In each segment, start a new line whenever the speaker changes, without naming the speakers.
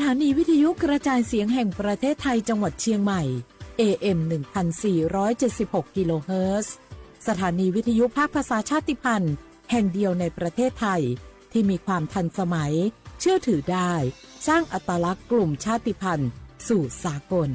ถานีวิทยุกระจายเสียงแห่งประเทศไทยจังหวัดเชียงใหม่ AM 1476 กิโลเฮิรตซ์สถานีวิทยุภาคภาษาชาติพันธุ์แห่งเดียวในประเทศไทยที่มีความทันสมัยเชื่อถือได้สร้างอัตลักษณ์กลุ่มชาติพันธุ์สู่สากล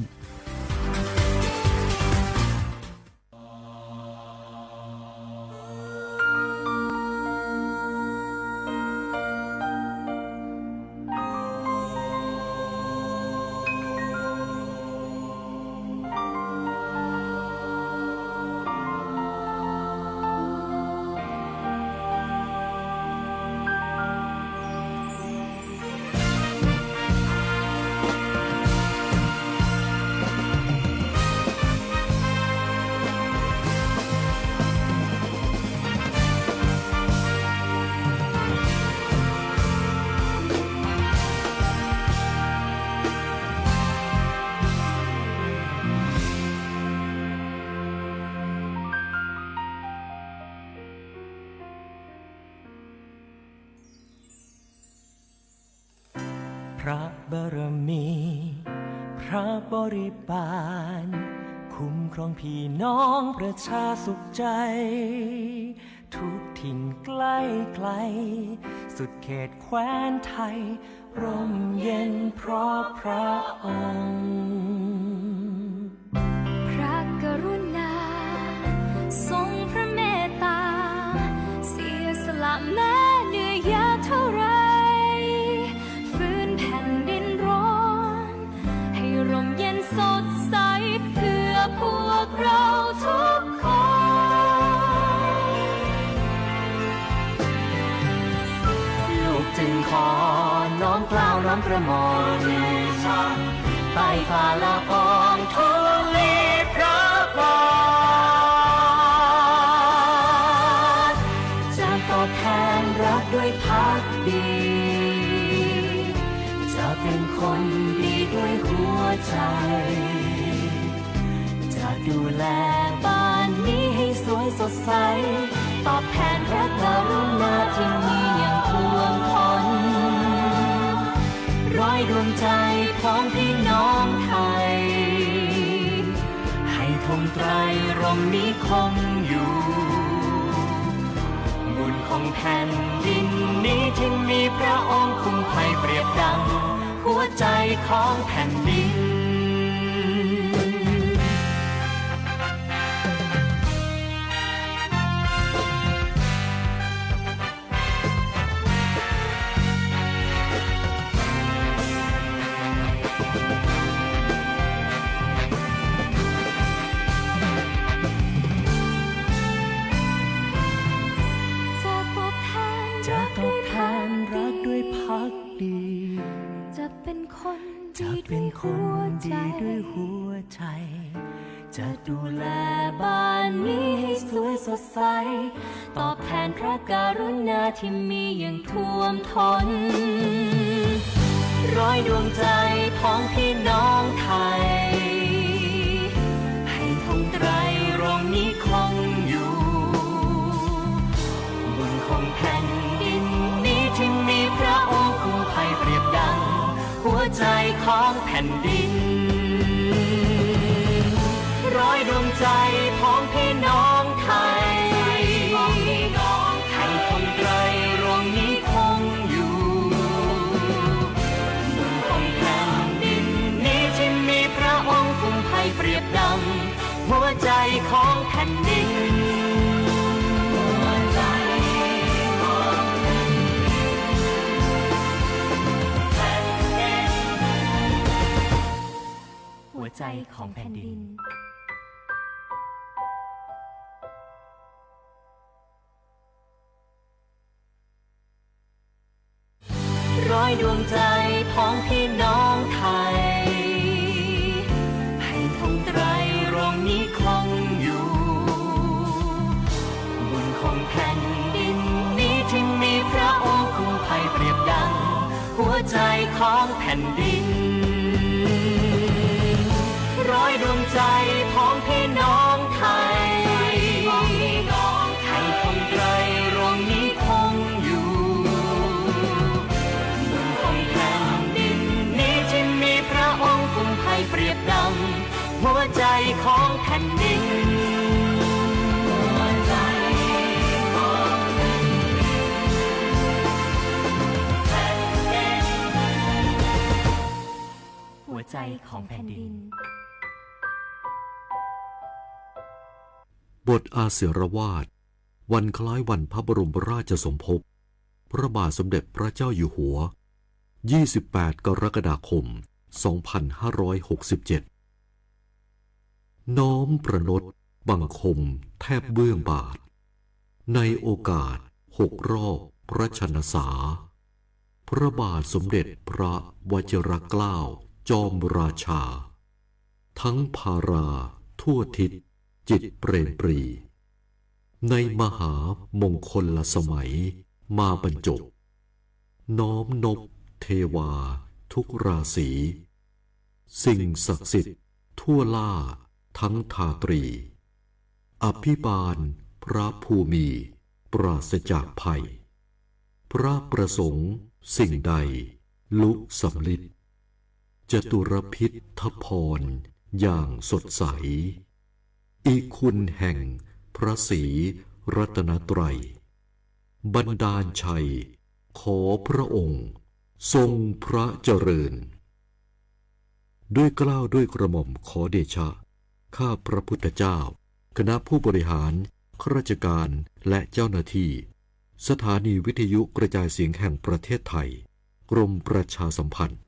พระบารมีพระบริบาลคุ้มครองพี่น้องประชาสุขใจทุกถิ่นใกล้ไกลสุดเขตแคว้นไทยร่มเย็นเพราะพระองค์
พระกรุณาทรงพระเมตตาเสียสละแม้เหนื่อยยากเท่าไรฟื้นแผ่นดินร้อนให้ร่มเย็นสดใสเพื่อพวกเราทุกคน
ลูกจึงขอน้อมเกล้าน้อมกระหม่อมไปฝ่าละอองธุลีพระบาทจะตอบแทนรักด้วยภักดีจะเป็นคนดีด้วยหัวใจจะดูแลบ้านนี้ให้สวยสดใสตอบแทนพระกรุณาที่มีอย่างท่วมท้นร้อยดวงใจของพี่น้องไทยให้ธงไตรรงค์นี้คงอยู่บุญของแผ่นดินนี้ที่มีพระองค์คุ้มภัยเปรียบดังหัวใจของแผ่นดินจะตอบแทนรักด้วยภักดี
จะเป็นคน
จะ
ดี
เป็
ด้วน ย
ค
หั
น
วใจ
ดีด้วยหัวใจจะดูแล
บ้านนี้ให้สวยสดใสตอบแทนพระกรุณาที่มีอย่างท่วมท้นร้อยดวงใจของพี่น้องไทยให้ธงไตรรงค์นี้คงอยู่บุญของแผ่นดินนี้ที่มีพระองค์คุ้มภัยเปรียบดังหัวใจของแผ่นดินร้อยดวงใจของพี่น้องไทยให้ธงไตรรงค์นี้คงอยู่บุญของแผ่นดินนี้ที่มีพระองค์คุ้มภัยเปรียบดังหัวใจของแผ่นดินหัวใจของแผ่นดินร้อยดวงใจของพี่น้องไทยให้ธงไตรรงค์นี้คงอยู่บุญของแผ่นดินนี้ที่มีพระองค์คุ้มภัยเปรียบดังหัวใจของแผ่นดินร้อยดวงใจของพี่น้องไทยให้ธงไตรรงค์นี้คงอยู่บุญของแผ่นดินนี้
ของแผ่นดินหัวใจของแผ่นดินหัวใจของแผ่นดิน
บทอาเสรวาทวันคล้ายวันพระบรมราชสมภพพระบาทสมเด็จพระเจ้าอยู่หัว28 กรกฎาคม 2567 น้อมประนตบังคมแทบเบื้องบาทในโอกาส6 รอบพระชนสาพระบาทสมเด็จพระวชิรเกล้าจอมราชาทั้งภาราทั่วทิศจิตเปรมปรีในมหามงคลสมัยมาบรรจบน้อมนบเทวาทุกราศีสิ่งศักดิ์สิทธิ์ทั่วล่าทั้งทาตรีอภิบาลพระภูมิปราศจากภัยพระประสงค์สิ่งใดลุสำลิดจตุรพิทพรอย่างสดใสอีคุณแห่งพระศรีรัตนตรัยบันดาลชัยขอพระองค์ทรงพระเจริญด้วยเกล้าด้วยกระหม่อมขอเดชะข้าพระพุทธเจ้าคณะผู้บริหารข้าราชการและเจ้าหน้าที่สถานีวิทยุกระจายเสียงแห่งประเทศไทยกรมประชาสัมพันธ์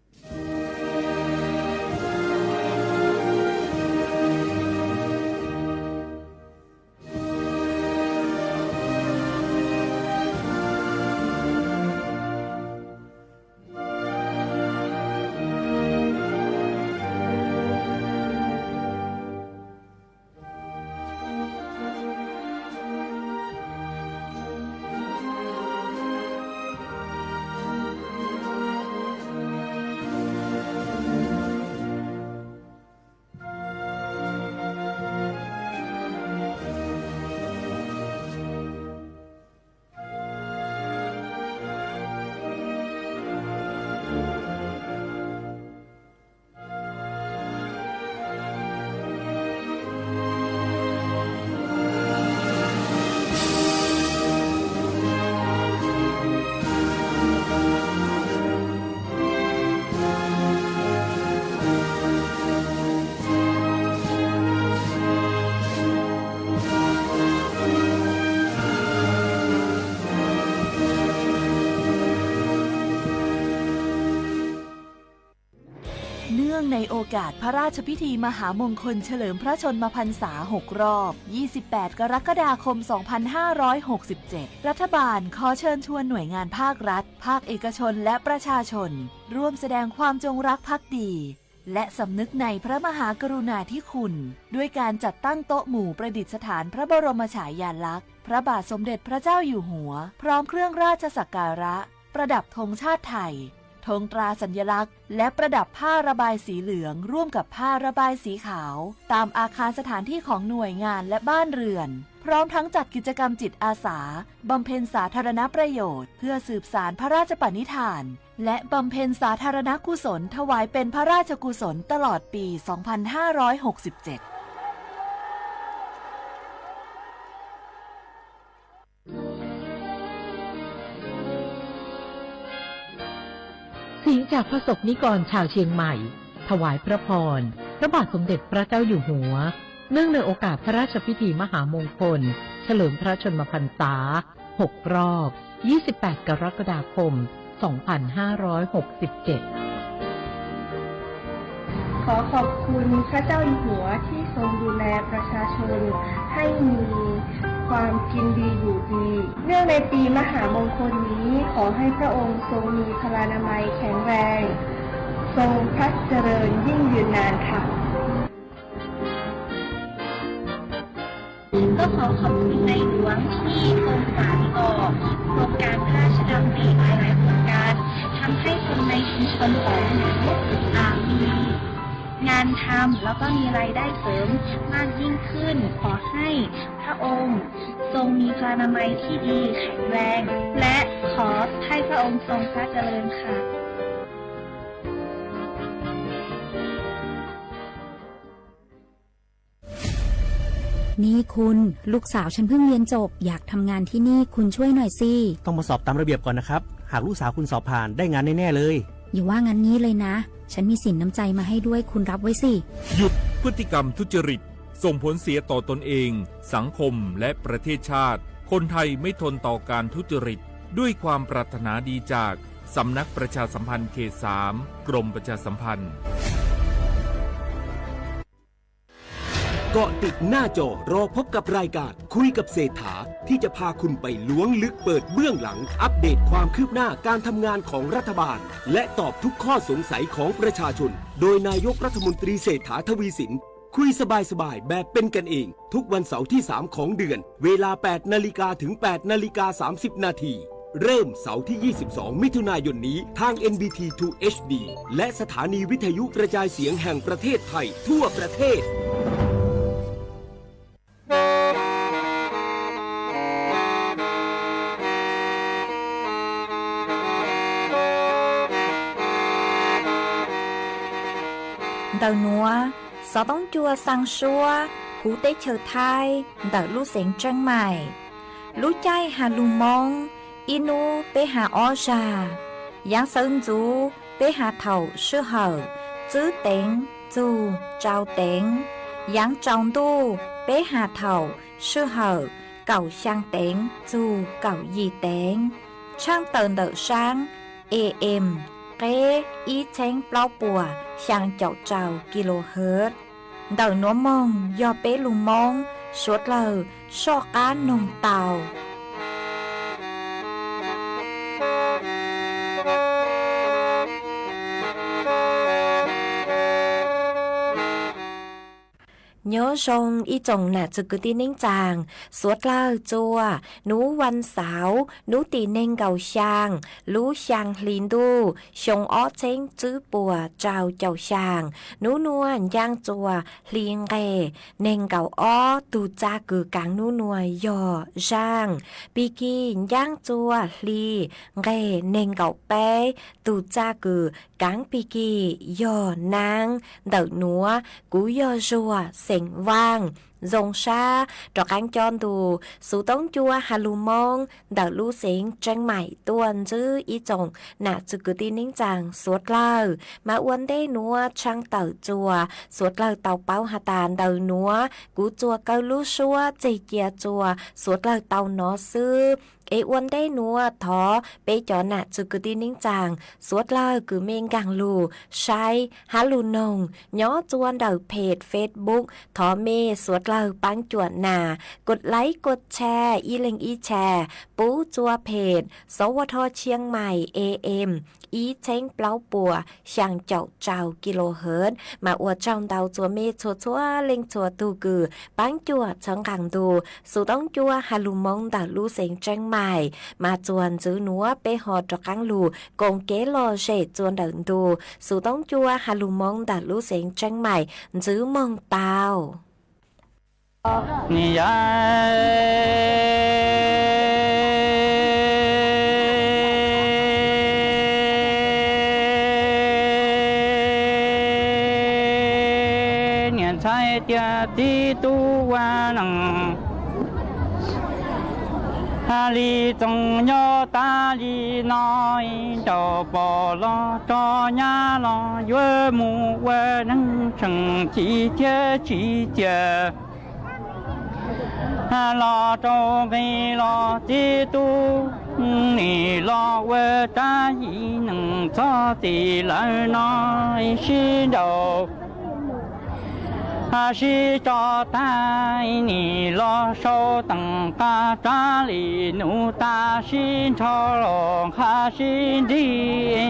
ในโอกาสพระราชพิธีมหามงคลเฉลิมพระชนมพรรษา6 รอบ 28 กรกฎาคม 2567 รัฐบาลขอเชิญชวนหน่วยงานภาครัฐ ภาคเอกชนและประชาชนร่วมแสดงความจงรักภักดี และสำนึกในพระมหากรุณาธิคุณด้วยการจัดตั้งโต๊ะหมู่ประดิษฐานพระบรมฉายาลักษณ์พระบาทสมเด็จพระเจ้าอยู่หัวพร้อมเครื่องราชสักการะประดับธงชาติไทยธงตราสัญลักษณ์และประดับผ้าระบายสีเหลืองร่วมกับผ้าระบายสีขาวตามอาคารสถานที่ของหน่วยงานและบ้านเรือนพร้อมทั้งจัดกิจกรรมจิตอาสาบำเพ็ญสาธารณประโยชน์เพื่อสืบสานพระราชปณิธานและบำเพ็ญสาธารณกุศลถวายเป็นพระราชกุศลตลอดปี 2567
เสียงจากพระสงฆ์นิกรชาวเชียงใหม่ถวายพระพรพระบาทสมเด็จพระเจ้าอยู่หัวเนื่องในโอกาสพระราชพิธีมหามงคลเฉลิมพระชนมพรรษา6 รอบ 28 กรกฎาคม 2567
ขอขอบคุณพระเจ้าอยู่หัวที่ทรงดูแลประชาชนให้มีความกินดีอยู่ดีเนื่องในปีมหามงคลนี้ขอให้พระองค์ทรงมีพลานามัยแข็งแรงทรงพระเจริญยิ่งยืนนานค่ะ
ก็ขอขอบคุณในหลวงที่ทรงสานต่อโครงการพระราชดำริหลายๆโครงการทำให้คนในชุมชนของหนูมีงานทำแล้วก็มีรายได้เสริมมากยิ่งขึ้นขอให้พระองค์ทรงมีพลานามัยที่ดีแข็งแรงและขอให้พระองค์ทรงพระเจริญค่ะ
นี่คุณลูกสาวฉันเพิ่งเรียนจบอยากทำงานที่นี่คุณช่วยหน่อยสิ
ต้องมาสอบตามระเบียบก่อนนะครับหากลูกสาวคุณสอบผ่านได้งานแน่ๆเลย
อย่าว่างั้นนี้เลยนะฉันมีสินน้ำใจมาให้ด้วยคุณรับไว้สิ
หยุดพฤติกรรมทุจริตส่งผลเสียต่อตนเองสังคมและประเทศชาติคนไทยไม่ทนต่อการทุจริตด้วยความปรารถนาดีจากสำนักประชาสัมพันธ์เขต 3 กรมประชาสัมพันธ์
เกาะติดหน้าจอรอพบกับรายการคุยกับเศรษฐาที่จะพาคุณไปล้วงลึกเปิดเบื้องหลังอัปเดตความคืบหน้าการทำงานของรัฐบาลและตอบทุกข้อสงสัยของประชาชนโดยนายกรัฐมนตรีเศรษฐาทวีสินคุยสบายๆแบบเป็นกันเองทุกวันเสาร์ที่ 3 ของเดือนเวลา 8 นาฬิกาถึง 8 นาฬิกา 30 นาทีเริ่มเสาร์ที่ 22 มิถุนายนนี้ทาง NBT 2 HD และสถานีวิทยุกระจายเสียงแห่งประเทศไทยทั่วประเทศ
Đầu núa, gió bóng chua sang xua, hú tế chờ thai, đợi lũ xén trăng mải. Lũ chay hà lù mong, inu bế hà o già. Giáng sơn chú, bế hà thầu sư hở, chữ tên, chú, trao tên. Giáng trọng tu, bế hà thầu, sư hở, cầu sang tên, chú, cầu gì tên. Trang tờn đợi sáng, AM. Kế ý chén bao bùa sang chậu trào kHz. Đời nó mong do bé lù mong suốt lờ so cá nồng tàu. Nhớ rong ý chồng nà chữ cứ tin nính chàng suốt lơ chua nú văn xáo nú tì nên cầu sang lú sang linh đu xong ó chén chữ bùa trào chầu sang nú nuôn giang chua liên ghê nên cầu ó tu cha cử cảng nú nuôi dò rang bì kỳ giang chua ly ghê nên cầu bé tu cha cử cảng bì kỳ dò nang đợt núa cú dò rùa vang dòng xa trọ cán chon tù sú tống chua hà lù mong đợt lú xén tranh mải tuần chứ ý chồng nà chữ cứ tin nính chàng suốt lờ mà uốn đê núa trăng tờ chùa suốt lờ tàu bao hà tàn đờ núa cú chùa câu lú xua chì chia chùa suốt lờ tàu nó sư ế uốn đê núa thó bế chó nà chữ cứ tin nính chàng suốt lờ cứ mênh gàng lù sai hà lù nồng nhó chuan đờ page Facebook thó mê suốt lờปังจวดหนากดไลค์กดแชร์อีเล็งอีแชร์ปูจัวเพจสวทเชียงใหม่ AM อีเช้งเปล่าปัวช่างเจ้าเจ้ากิโลเฮิรตซ์มาอวดจองเตาจัวเมชัวชัวเล็งชัวตูกือปังจวดเชิงขังดูสู่ต้องจัวฮาลูมงดาลูเสียงเชียงใหม่มาจวนจื้อนัวไปหอดจกังลูกงเกลอเจจวนเดินดูสู่ต้องจัวฮาลูมงดาลูเสียงเชียงใหม่จื้อมงเตา
นี่ยเนี่ยใช่เดียที่ตัวนังฮาลีจงยอตาลีน้อยเจ้าปอลอจอยาลอเยมูเวนังฉังจีเจจีเจlo cho về lo chế tu nì lo về ta ý nâng cho thì lời nói xin đầu xin cho ta nì lo sâu tầng ta trả lì nụ ta xin cho lòng ha xin đi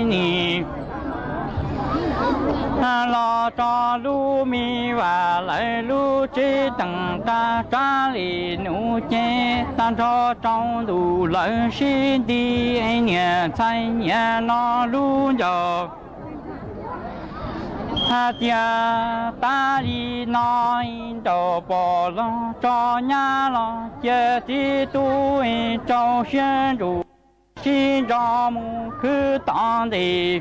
nì lo cho lu mi và lại lu chế tầng ta trả lì nụ chế ta cho trong đủ lời xin đi nhà thay nhà lo lu giờ tia ta đi nói đồ bỏ lo cho nhà lo chế tí tuổi cho xin đủ xin cho mu cứ tán đi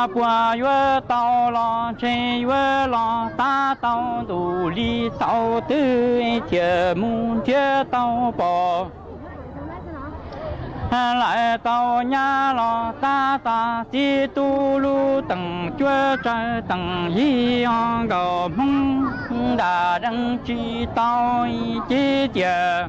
不越到了真越了大道努力道德节目节道宝来到nhà lo ta ta chỉ tu lu tầng chúa trời tầng y ang cầu mong đã đăng chỉ tao chỉ chờ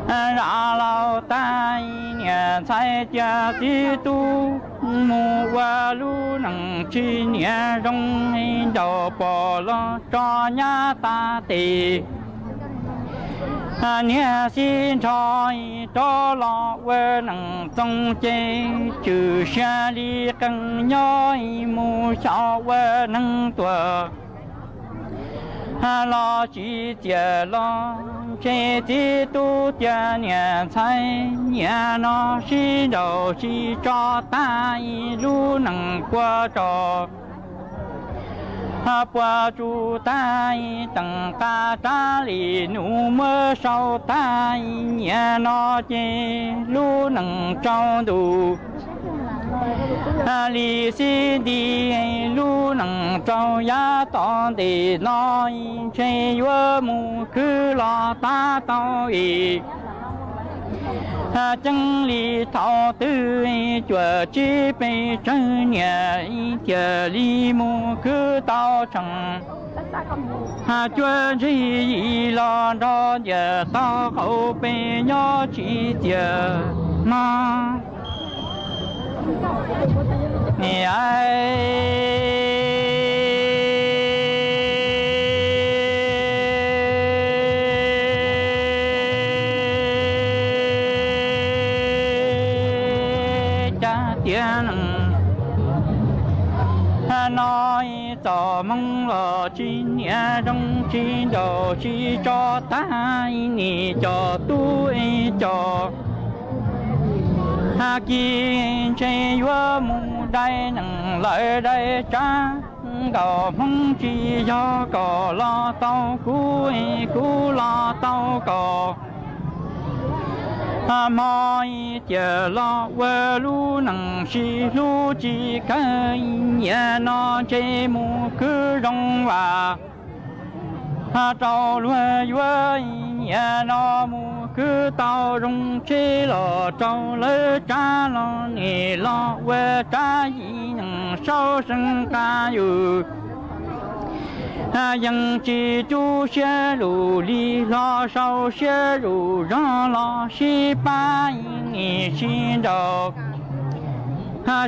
ra lao ta nhà sai cha chỉ tu mù qua lu nằng chỉ nhà trong đầu bỏ lo cho nhà ta tì nhà xin cho lo quê nằng trong chế trừ xa đi căng nhói mù sao quê nằng tuổi lo chỉ chờ lo chế chỉ tu chờ nhà thay nhà nó chỉ đầu chỉ cho ta lu nằng qua trò qua chu tai tầng ta trả lì nụ mơ sau tai nhà nó chê lu nằng trao đủ lì xí đi lu nằng trao giá tỏ để nói chê vơ mù cứ lo ta tao ý chân lý thọ tư chùa chi bê chân nhà chờ lý mù cứ tao chẳng chùa gì lo đó giờ tao khẩu bê nhỏ chỉ chờ mà nè ai nói cho mong lo chi nhà trong chi đồ chi cho ta ni cho tôi cho kia chơi vơ mu đây nằng lợi đây cha cầu mong chi cho cầu lo tao cú lo tao cầu mọi chờ lo quê lu nằng si lu chỉ cái nhà nó chơi mù cứ rong và trâu lúa với nhà nó mù cứ tao rong chơi lo trâu lỡ cha lo nè lo quê cha gì nằng sau sân ca yu dân chỉ chú xe rù li lo sau xe rù ra lo si ba nghỉ xin đầu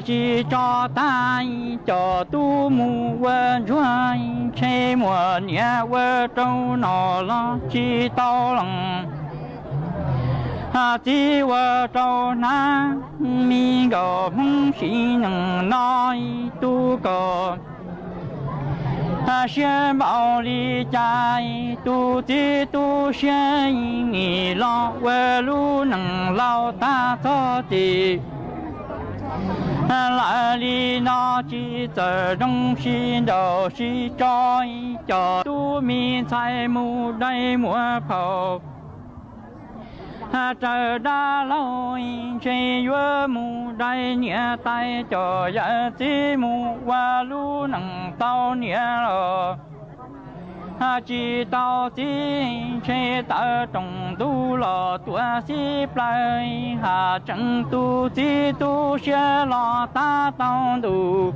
chỉ cho ta cho tu mù quên ruồi chơi mùa nhà quê trâu nọ lo chỉ tao lòng chỉ quê trâu na mi gò mong xí nằng nói tu cò xe bảo lý trái tu chỉ tu xe nghỉ lo quê lu nằng lao ta cho chị lại lý nó chỉ chờ trong xin đầu xin cho tu mi sai mu đây mùa phổ trời đã lâu chơi vơ mu đây nhẹ tay cho dạ chỉ mu qua lu nằng tao nhẹ rồi chỉ tao chỉ chơi ta trong tu lo tua si play chẳng tu chỉ tu xe lo ta tao tu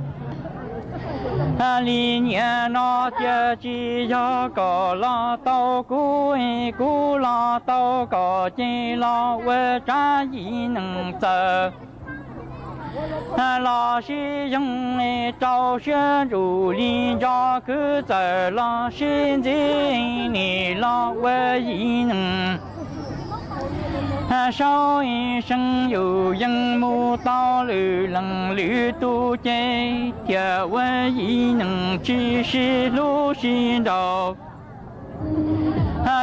lý nhẹ nó chờ chỉ cho có lo tao cú lo tao có chỉ lo quê trả gì nâng chờ lo si dùng trâu xe rủ lý cho cứ chờ lo xin gì nì lo quê gì nâng sau sinh dù dân mu tao lử lần lử tu chế chờ quê gì nâng chi si lu si đầu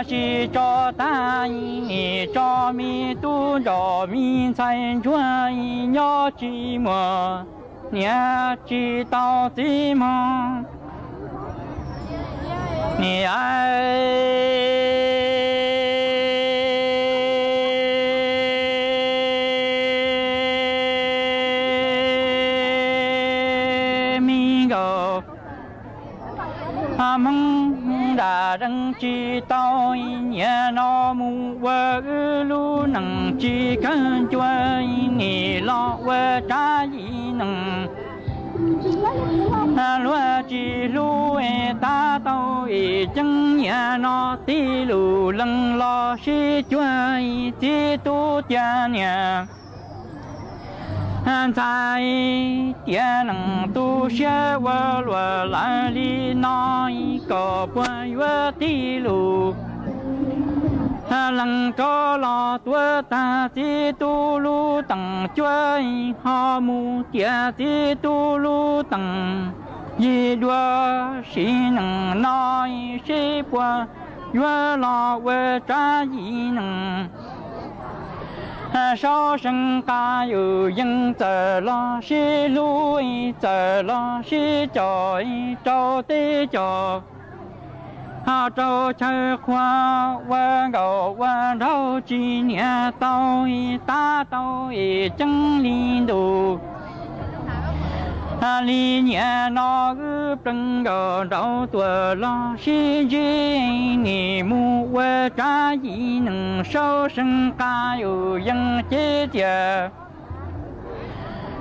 si cho ta ni cho mi tu cho mi sai chúa nhớ chi mùa nhớ chi tao chi mò ni ai mong đã đăng chi tôi nhà nó mu vơ lu nằng chi khăn chơi nghề lo vơ trái nằng lúa chi lu ta tao chân nhà nó tí lù lăng lo si chơi tí tu cha nhà tại tiền năng tu sửa vợ lúa lại đi nói có bơi vợ tí lù lăng có lo tua ta tí tu lu tầng chơi họ mu tia tí tu lu tầng yi đua xí năng nói xí qua vợ lo vợ trả yi năng sao sinh ca yu dân chờ lo xí lui chờ lo xí trời trâu tí trời hà trâu chơi khoa qua gầu qua đâu chỉ nhà tao ta tao chân li đủ li nhà nó cứ trăng gầu đâu tuổi lo xí gì nghề mu qua trái gì nâng sâu sinh ca yu dân chế chờ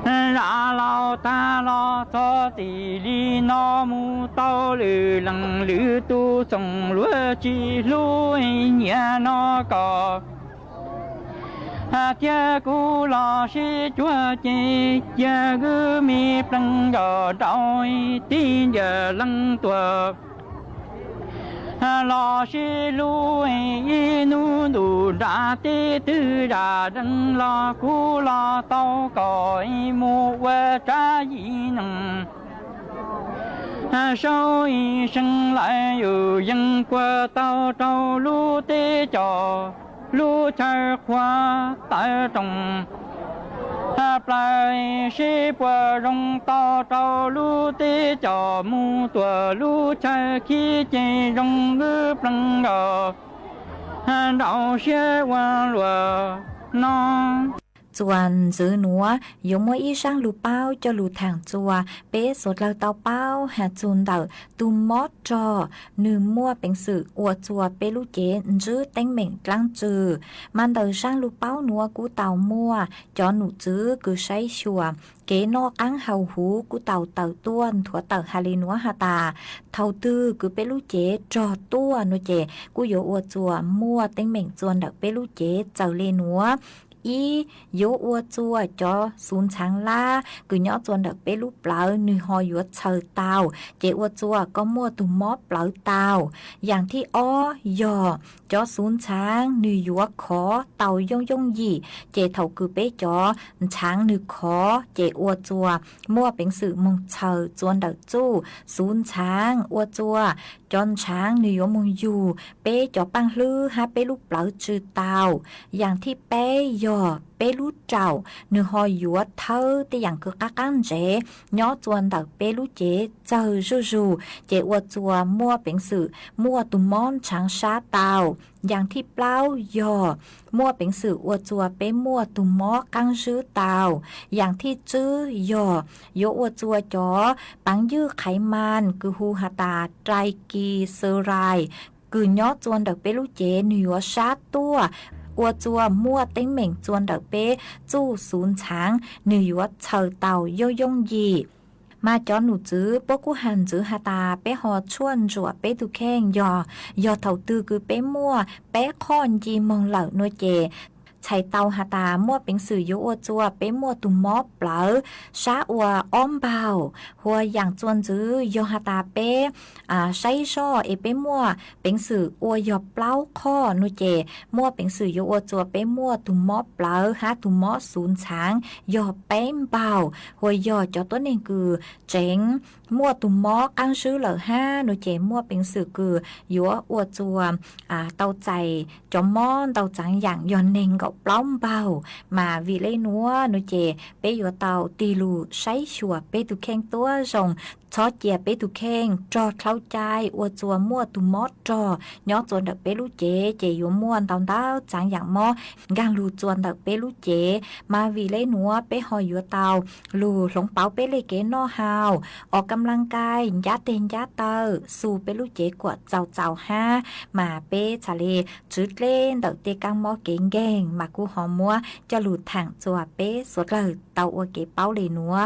ra lao ta lo cho tỷ li nó mu tao lử lăng lử tu trồng lúa chi lúa nhà nó có tia cú lo si chúa chi giờ cứ mi plăng gò đôi tin giờ lăng tua lo si lu nu đủ đã tê tư đã đăng lo cú lo tao cõi mu qua trái gì nằng sau sinh lạiอยู่ยังqua tao trâu lu tê trò lu chơi khoa tại trồng plai si qua rong tao trâu lu tê trò mu tua lu chơi khi chơi rong ngư plăng gò đậu xe qua lúa non
Chuan giữ núa dùng mỗi y sang lù bao cho lù thẳng chùa bé sốt lao tao bao hạt chun đậu tu mót trò nư mua bánh sự ua chùa bé lù chế giữ đánh mệnh lăng trừ man đầu sang lù bao núa cú tàu mua cho nụ giữ cứ say chùa kế no ăn hầu hú cú tàu tàu tuôn thua tàu hà li núa hà tà thầu tư cứ bé lù chế trò tua nô chế cú yếu ua chùa mua đánh mệnh chuan đậu bé lù chế chầu lên núa ý yếu ua chua cho xuống sáng la cứ nhỏ chuan được bé lúc lỡ nư ho yếu chờ tàu chế ua chua có mua tù móp lỡ tàuอย่างที่อ้อยอcho xuống sáng nư yếu khó tàu yong yong gì chế thầu cứ bé cho sáng nư khó chế ua chua mua bánh sự mong chờ chuan được chu xuống sáng ua chua cho sáng nư yếu mong dù bé cho băng lư ha bé lúc lỡ trừ tàuอย่างที่bé bé lú trào nửa hồi dúa thơ thì dạng cực các ăn rẻ nhỏ chuan đặc bé lú chế chờ rù chế ua chùa mua bánh sự mua tùm món trắng xá tàu dạngที่เปล่าmua bánh sự ua chùa bé mua tùm mó căng rứ tàuอย่างที่จื้อโยua chùa chó bánh dưไขมันคือฮูฮาตาไตรกีเซอไรคือnhỏ chuan đặc bé lú chế nửa sát tua ua chua mua tính mình chuan đợt bé chu xuống sáng nửa yếu chờ tàu vô yong gì mà cho nụ chứ bố cú hành chứ hà ta bé họ chuan rùa bé tu khen do thầu tư cứ bé mua bé con gì mong lợn nuôi chè chạy tàu hà ta mua bánh sử yếu ua chua bé mua tù móp lỡ xá ua ôm bào hoa dạng chuan chứ do hà ta bé say so bé mua bánh sử ua dọc lau kho nuôi chè mua bánh sử yếu ua chua bé mua tù móp lỡ há tù móp xuống sáng do bé bào hoa do cho tốt nên cứ chén mua tù móp ăn sứ lỡ ha nuôi chè mua bánh sử cứ yếu ua chua tàu chạy cho món tàu trắng dạng do nên gọc lóng bao mà vì lấy núa nuôi chè bé yếu tàu tì lù sáy chùa bé tu khen tua rồng ชอเจียเปตุเข่งจอเข้าใจอวจัวมั่วตุมอดจอยอจวนดักเปลูเจเจยม่วนตอนเต้าจางอย่างมอกางลูจวนดักเปลูเจมาวีเล่หนัวเปหอยยัวเตาลูหลงเป๋าเปเลเกนอฮาวออกกำลังกายยัดเตนยัดเตอสู่เปลูเจกวดเจ้าเจ้าห้ามาเปทะเลจุดเล่นดักเตกังมอเก่งแกงมากูหอมมัวจะหลุดถังจัวเปสดเลยเตาอวเกเป้าเลยหนัว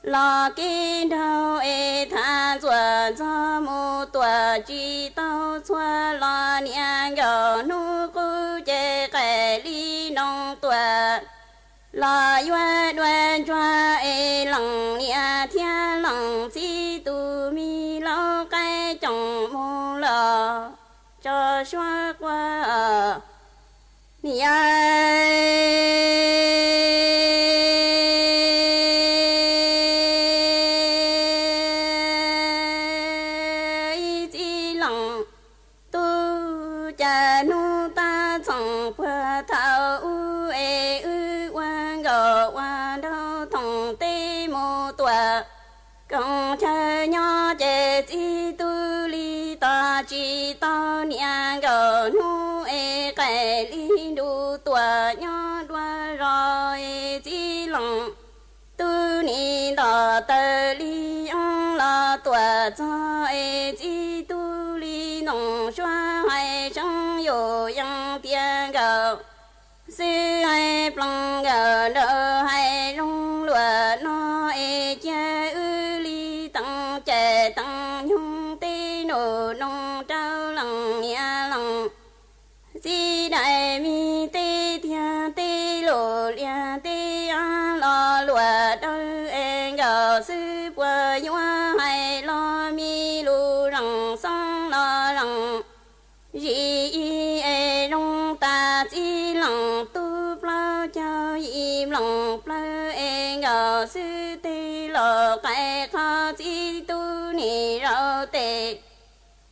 lo kinh đâu e tha chùa cho mu tua chi tao chua lo niang gạo nu cu chê kẻ li nong tua lo yua đoan chua e lòng nia thiên lòng chi tu mi lo cái chồng mu lo cho xóa qua công chơi nhỏ chế chi tu li ta chi tao niang gạo nu e cái li du tua nhỏ đua rồi chi lòng tu ni đỏ tơ li ông la tua cho e chi tu li nong xoa hai trong yo yang tiền gạo sư hai plong gạo đỡ hai rong lúa nó e cha tăng trẻ tăng nhung tê nổ nông trao lòng nhà lòng di đại mi tê thia tê lộ lia tê a lo lúa đôi em gạo sư qua nhua hay lo mi lu răng song lo răng di e nông ta di lòng tu plau chao im lòng plau cái khó chỉ tu ni rau tê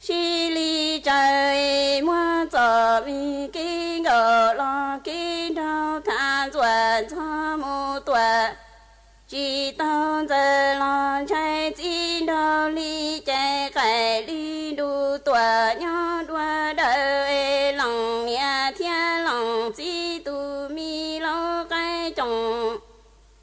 xí li trời mua cho mi kinh ngờ lo kinh đâu khăn chuẩn cho mu tuổi chỉ tao giờ lo trái chỉ đâu li trái cái li đủ tuổi nhớ đua đời lòng mẹ thiên lòng chỉ tu mi lo cái chồng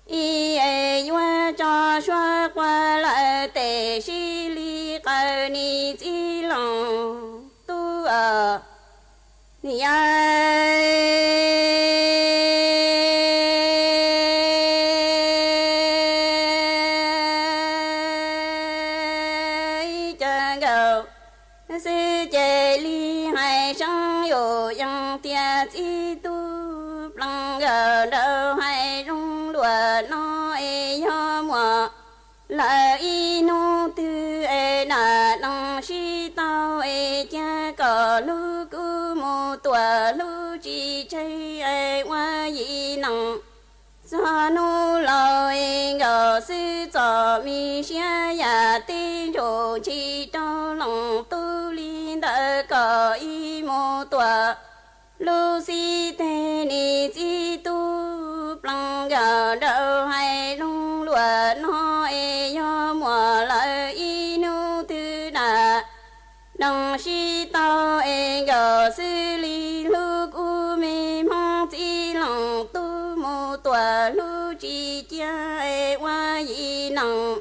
y ấy qua cho xóa qua lại tệ xí li cái ni chỉ lòng tu ở ni ai chẳng gầu sư chế li hai sang yo yang tia chỉ tu lăng gờ đâu hai rung đùa nói yo mùa lại nô tư na năng si tao cha cờ lu cu mô tua lu chi chơi hoa yi năng sa nu lời ngờ sư cho mi xia ya tin rồi chi cho lòng tu linh đỡ cờ y mô tua lu si te ni chi tu lăng gờ đâu hay rung lụa nói yo mùa lời y nu tư na đằng si tao ngờ sư li lu cu mi mong chi lòng tu mô tua lu chi cha hoa yi năng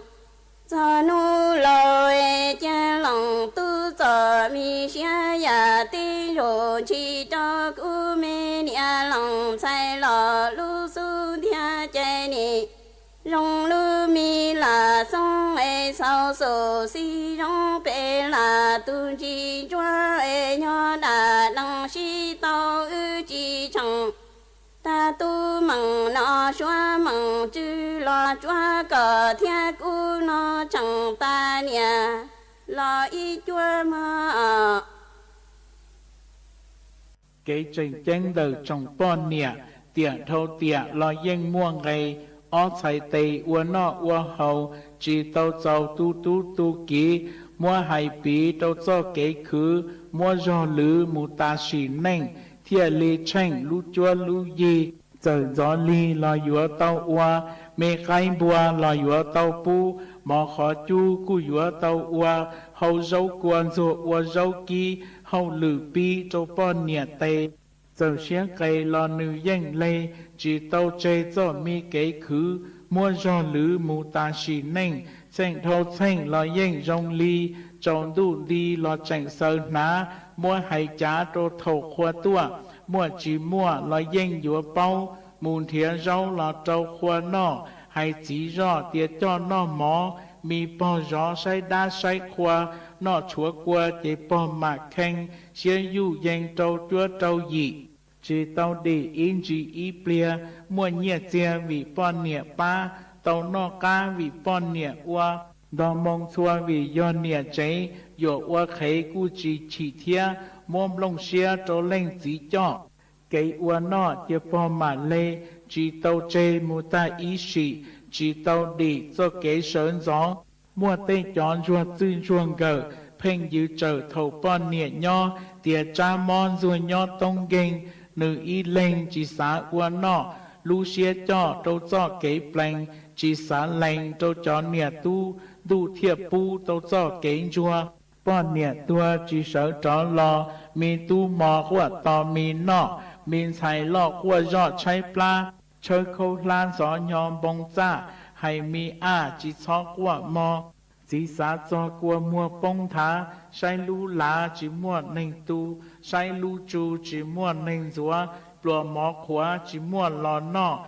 cho nu lời cha lòng tu cho mi xia ya ti rồi chi cho cu mi nia lòng sai lò lu su thia chạy ni rong lu mi là song sao số si rong pe là tu chi choa nho đà năng si tao ư chi chẳng ta tu mừng nó xoa mừng chư lo choa cờ thia cu nó chẳng ta nhà lo y choa mà
cái trình chân đời trong bọn nịa tiện thâu tiện lo yên muôn ngày ó chạy tây ua nọ ua hầu chỉ tàu giàu tu ký mua hai bí tàu cho kế khứ mua giò lứ mù ta xỉ nênh thiệt lì chanh lu chua lu yi giờ gió li lo yúa tàu ua mê gai bùa lo yúa tàu pu mò khó chu cu yúa tàu ua hầu dấu quan rùa ua dấu ký hầu lử pi tàu bọn nịa tây giờ xé cây lo nữ yên lê chỉ tàu chê cho mi kế khứ mua giò lứ mù ta xỉ nênh chanh thâu chanh lo yên rong ly tròn đủ đi lo chanh sơ ná mua hay giá trô thầu khoa tua mua chỉ mua lo yên dùa bao mùn thía rau lo trâu khoa nọ hay chỉ rõ tiết cho nó mó mi bò gió say đa say khoa nọ chúa qua để bò mạc khen xia yu yên trâu chúa trâu dị chỉ tàu đi in chỉ y plia mua nhẹ chia vì bọn nhẹ ba tàu nọ ca vì bọn nhẹ ua đò mong xua vì do nhẹ cháy dỗ ua khế cu chỉ thia mồm lông xia trâu lên chỉ cho cái ua nọ để bò mà lê chỉ tàu chê mù ta ý sĩ chỉ tàu đi cho kế sớn gió mua tê chọn ruột tư ruộng gờ phênh dư trở thầu bọn nhẹ nho tìa cha mon ruột nho tông gênh nữ y lên chỉ xá ua nọ lu xia cho trâu cho kế pleng chỉ xá lành trâu cho nhẹ tu đủ thiệp pu trâu cho kế chua bọn nhẹ tua chỉ sở tró lò mi tu mò của tò mi nọ mi xài lọ của giọt cháy pla chơi khâu lan gió nhòm bông cha hay mi chỉ cho của mò chỉ xá cho của mua bông thá sai lu lá chỉ mua nền tu sai lu chu chỉ mua nền rúa plùa mó khóa chỉ mua lò nọ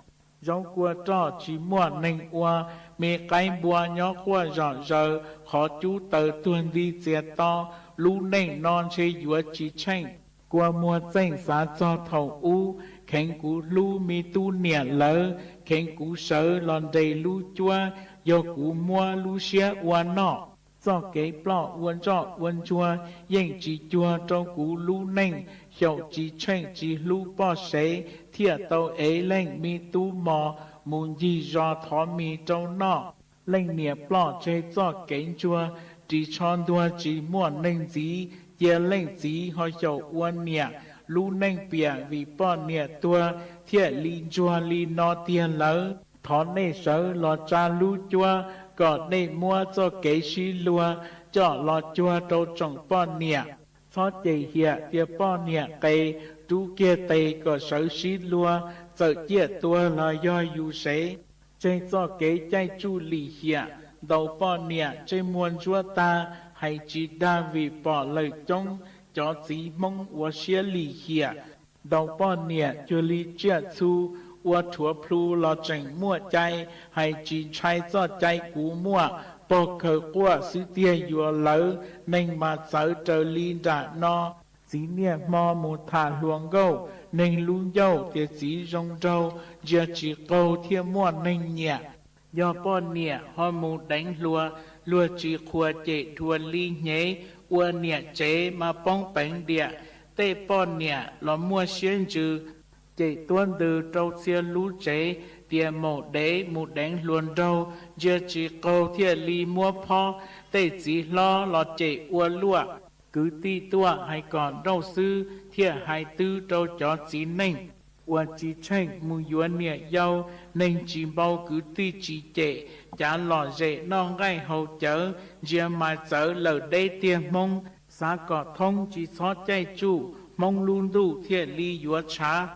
giống của trò chỉ mua nền ua mẹ cái bùa nhỏ của rõ giờ khó chú tờ tuần đi dẹt to lu nền non chê dúa chỉ chanh của mua danh giá cho thầu u khen cú lu mi tu nẻ lỡ khen cú sở lòn đầy lu chua do cú mua lu xia ua nọ do kế plọ uốn trọ uốn chua yên chỉ chua trong cú lu nền hiệu chỉ chanh chỉ lu bỏ xế thiệt tàu ấy lên mi tu mò muốn gì do thó mi trong nọ lên nia plọ chế cho kén chua chỉ tròn đua chỉ muộn nên gì giờ lên gì họ dầu uốn nia lú nên bịa vì bỏ nia tua thiệt li chua li no tiền lỡ thón nê sớ lò cha lú chua gọt nê mua cho kế xí lùa cho lò chua trâu trồng bỏ nia phó chế hiện tia bỏ nia cây chú kia tây có sở xí lùa sợ chia tua là do dù sế trên cho kế chay chu lì hiện đầu bỏ nia trên muôn chúa ta hay chỉ đa vì bỏ lời trong cho chỉ mong của xía lì hiện đầu bỏ nia cho lì chia chu của thua plu lo chỉnh mua chay hay chỉ trai cho chay cú mua bỏ khởi qua sự tiền vừa lỡ nên mà sợ trở lì đã no chỉ nia mò một thả luồng gâu nên luôn dâu thì chỉ rong râu giờ chỉ câu thiên mua nên nhẹ do bỏ nia họ một đánh lùa lùa chỉ khua chế thua ly nhế ua nia chế mà bóng bánh địa tê bỏ nia lo mua xuyên trừ chế tuân từ trâu xia lú chế tia một đế một đánh luôn râu giờ chỉ câu thiên ly mua pho tê chỉ lo chế ua lùa cứ ti tua hay còn rau sư thiệt hai tư trâu chó chỉ nên và chỉ tranh mùi yuan nhẹ dâu nên chỉ bao cứ ti chỉ trệ chả lò rễ non gai hậu chở giờ mà chở lờ đê tiền mong xã cỏ thông chỉ xót chay chủ mong luôn đủ thiệt ly yuan trá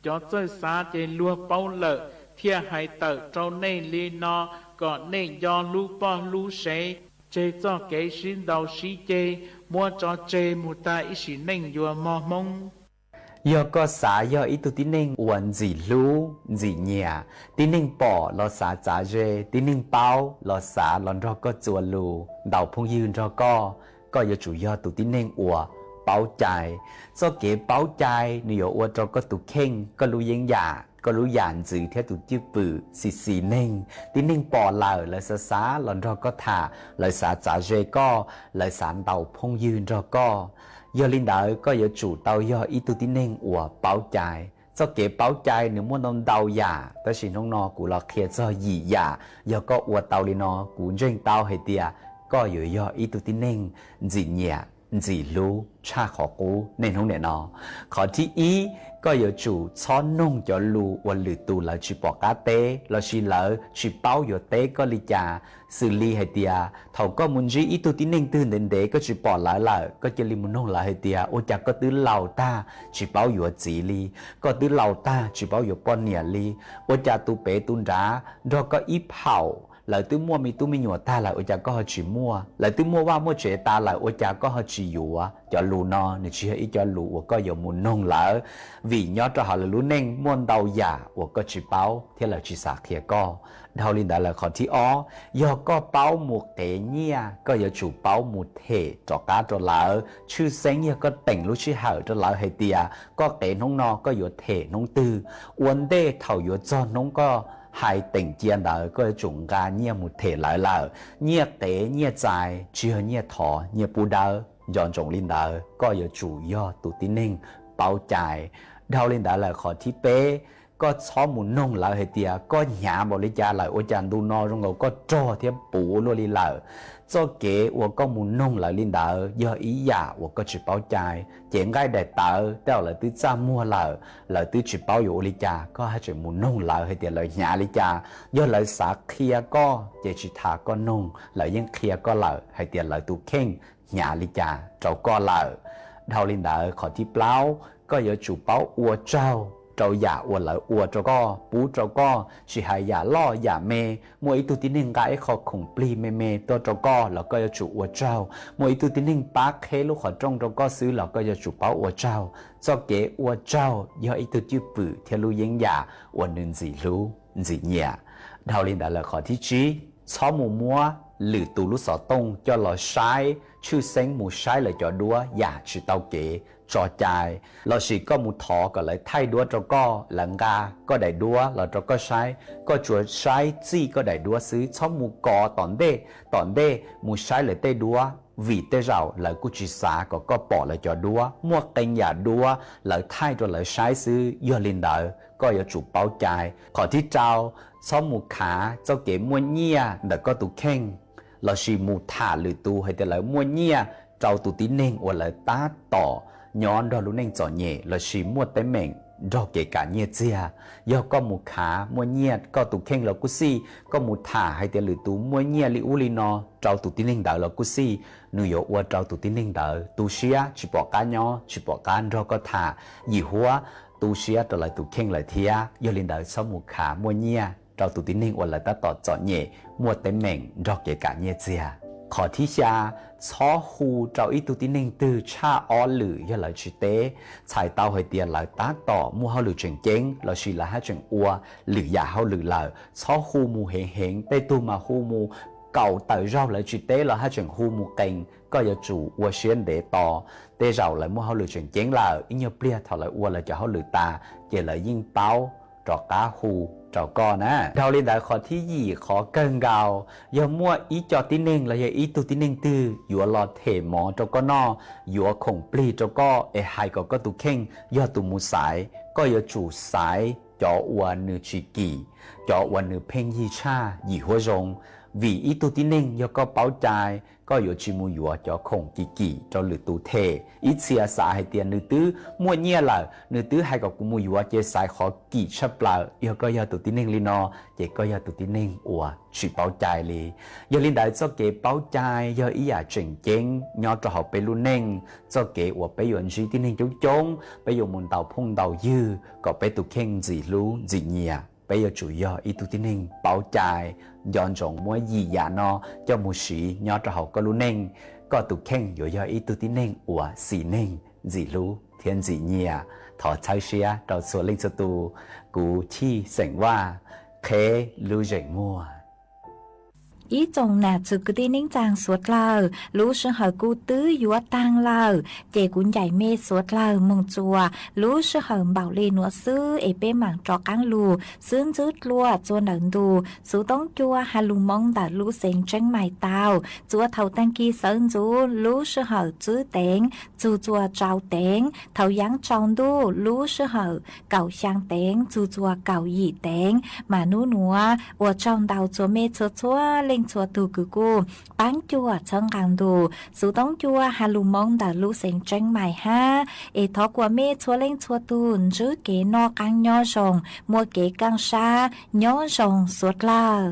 chó chơi xã để lua bao lợ thiệt hai tờ trâu nên ly no còn nên do lú bo lú sế chế cho kế xin đầu sĩ chế mua cho chế một ta ý sĩ nên vừa mò mong
do có xã do ít tu tín nên uẩn gì lú gì nhà tín nên bỏ lo xã trả dê tín nên bao lo xã lon ro có chùa lù đầu phong dương ro có do chủ do tu tín nên ủa bao chạy do kế bao chạy nếu ủa cho có tu khen có lú yên giả có lú dàn dự theo tụ chữ bự xì nên tín nên bỏ lờ lời xã lon ro có thả lời xã trả dê có lời xã đầu phong dương ro có do linh đạo có giờ chủ tàu do ít tu tín nên ủa bảo chạy do kế bảo chạy nếu muốn nông đào giả tới xin nông nọ của là kia do gì giả do có ủa tàu linh nọ của riêng tàu hay tiệt có giờ do ít tu tín nên gì nhẹ gì lú cha khó cố nên không để nọ khó tí ý có giờ chủ cho nông cho lù và lử tù là chỉ bỏ cá tế là chỉ lỡ chỉ bao giờ tế có lý trà xử lý hay tiệt thầu có muốn gì ít tu tín nên từ đến để có chỉ bỏ lại có chỉ li muốn nông lại hay tiệt ô chả có từ lầu ta chỉ bao giờ chỉ li có từ lầu ta chỉ bao giờ bọn nhẹ li ô chả tu bể tu trả rồi có ít hậu lại từ mua mi tu mi nhọ ta lại ô chả có họ chỉ mua lại từ mua qua mua chuyện ta lại ô chả có họ chỉ dụ cho lù no nên chỉ ít cho lù có giờ muốn nông lỡ vì nhớ cho họ là lù nên muốn đầu giả có chỉ báo thế là chỉ xả kia co đầu linh đã là khó thi ó do có báo một thể nhia có giờ chủ báo một thể cho cá cho lỡ chứ sáng như có tỉnh lúc chỉ hở cho lỡ hay tiệt có thể nông no có giờ thể nông tư vấn đề thầu giờ cho nông có hai tỉnh chiến đó có chủng gà nhia một thể lại lỡ nhia tế nhia dài chưa nhia thọ nhia bù đỡ dọn trồng linh đó có giờ chủ do tụ tín ninh bao chạy đầu linh đã là khó thi bé có xó muốn nông lại hay tiệt có nhà bảo lý cha lại ô chàng tu no trong ngầu có trò thêm bù luôn đi lỡ cho kế của có muốn nông lại linh đạo do ý giả của có chỉ bao chạy chuyện gai để tờ theo là từ cha mua lỡ là từ chỉ bao dụ lý cha có hai chuyện muốn nông lại hay tiệt lời nhà lý cha do lời xã kia có chỉ thà có nông lại những kia có lỡ hay tiệt lời tu khen nhà lý cha trâu có lỡ đầu linh đạo khỏi thi plau có giờ chủ báo ua trâu trâu giả ua lỡ ua trâu co bú trâu co chỉ hay giả lo giả mê mỗi tu tín hình cái khó khủng pli mê mê to trâu co là coi chủ ua trâu mỗi tu tín hình bác khé lúc họ trong trâu co xứ là coi chủ báo ua trâu cho kế ua trâu do ý tu chữ bự theo lưu yên giả ua nên gì lưu gì nhẹ đầu linh đã là khó thi trí xó mù mua lử tù lúc sọ tông cho lò sai chư sinh mù sai lại cho đua giả chỉ tao kế trò chạy lò chỉ có một thọ có lại thay đua cho co lằng gà có đầy đua là cho có sai có chuột sai chi có đầy đua xứ cho một cò tòn đê một sai lại tê đua vì tế rào lời của chị xã có bỏ lời cho đua mua kênh nhà đua lời thay cho lời sai sư do linh đợi có ở chủ báo chạy khỏi thiết trao sau một khá cho kế mua nhia đã có tụ khen là chỉ một thả lưỡi tu hay để lời mua nhia trao tụ tín nên hoặc lời tá tỏ nhón đó lúc nên chọn nhẹ là chỉ mua tới mình đó kể cả nhẹ chia do có một khá mua nhẹ có tụ khen là cú si có một thả hay để lưỡi tu mua nhẹ li u li no trao tụ tín nên đỡ là cú si nữ yếu qua trao tụ tín nên đỡ tu xia chỉ bỏ cá nhỏ chỉ bỏ cá đó có thả gì hóa tu xia trở lại tụ khen lại thia do linh đỡ sau một khá mua nhẹ trao tụ tín nên hoặc là ta tỏ chọn nhẹ mua tới mình đó kể cả nhẹ chiaขอที่ชาช้อหูเจ้าอีตุติเน่งตือชาอ้อหรือยาไหลชิเต้ชายเต้าให้เตียนไหลตาต่อมูเฮาหรือเจงเจงเราชีละให้เจงอัวหรือยาเฮาหรือเหล่าช้อหูมูเหงเหงได้ตัวมาหูมูเก่าเต่าเจ้าไหลชิเต้เราให้เจงหูมูเก่งก็อย่าจู่อัวเชียนเดต่อเต้เจ้าไหลมูเฮาหรือเจงเจงเหล่าอีเงียเปลี่ยเท่าไหลอัวไหลจะเฮาหรือตาเจไหลยิ่งเป้าจอกก้าหูจอกก้อนะเราเรียนได้ขอที่ยี่ขอเกินเกาอย่ามั่วอีจอติเน่งแล้วอย่าอีตุติเน่งตื้ออยู่รอเทหมอจอกก้อนออยู่คงปลีจอกก้อไฮก็ตุเข่งย่อตุมูสายก็อย่าจู่สายจออวนนือชิกีจออวนนือเพ่งยี่ชายี่หัวรงvì ý tu tín ninh do có báo trái có yếu chỉ mua yếu cho khổng kỳ cho lử tu thể ít xia xã hay tiền nữ tứ mua nhia là nữ tứ hay có cũng mua yếu chế sai khó kỳ sắp là yếu có yếu tu tín ninh li no chế có yếu tu tín ninh ủa chỉ báo trái li yếu linh đại cho kế báo trái yếu ý à trình chén nhỏ cho học bê luôn ninh cho kế ủa bê yếu chỉ tín ninh chống chống bê yếu môn tàu phong tàu dư có bê tu khen gì lú gì nhia bây giờ chủ yếu ý tu tín ninh bảo trái dọn dọn mỗi gì giả nó cho một sĩ nhỏ cho học có luôn nên có tu khen yếu ý tu tín ninh ủa xì ninh gì lú thiên gì nhia thọ trái xia cho số linh cho tu cú chi sảnh hoa khế lưu dạy mua
ý chồng nà chữ cứ đi nính chàng suốt lờ lũ sư hở cu tứ yếu tang lờ chè cuốn dạy mê suốt lờ mong chùa lũ sư hở bảo lê nụa sư ế bê mảng trò cáng lù sướng dứt lùa chua nở đù sú tông chua hà lù mong đã lũ xanh tranh mài tàu chua thầu tăng kỳ sơn chú lũ sư hở chữ tên chua trao tên thầu giáng tròn đu lũ sư hở cầu sang tên chua cầu dị tên mà nú nụa ua trong đào chua mê chua lên chùa tu cử cô bán chùa chân càng đồ số tống chùa hà lù mong đã lũ sinh tranh mài ha ê thọ của mê chùa lên chùa tu giữ kế no càng nhỏ rồng mua kế càng xa nhỏ rồng suốt là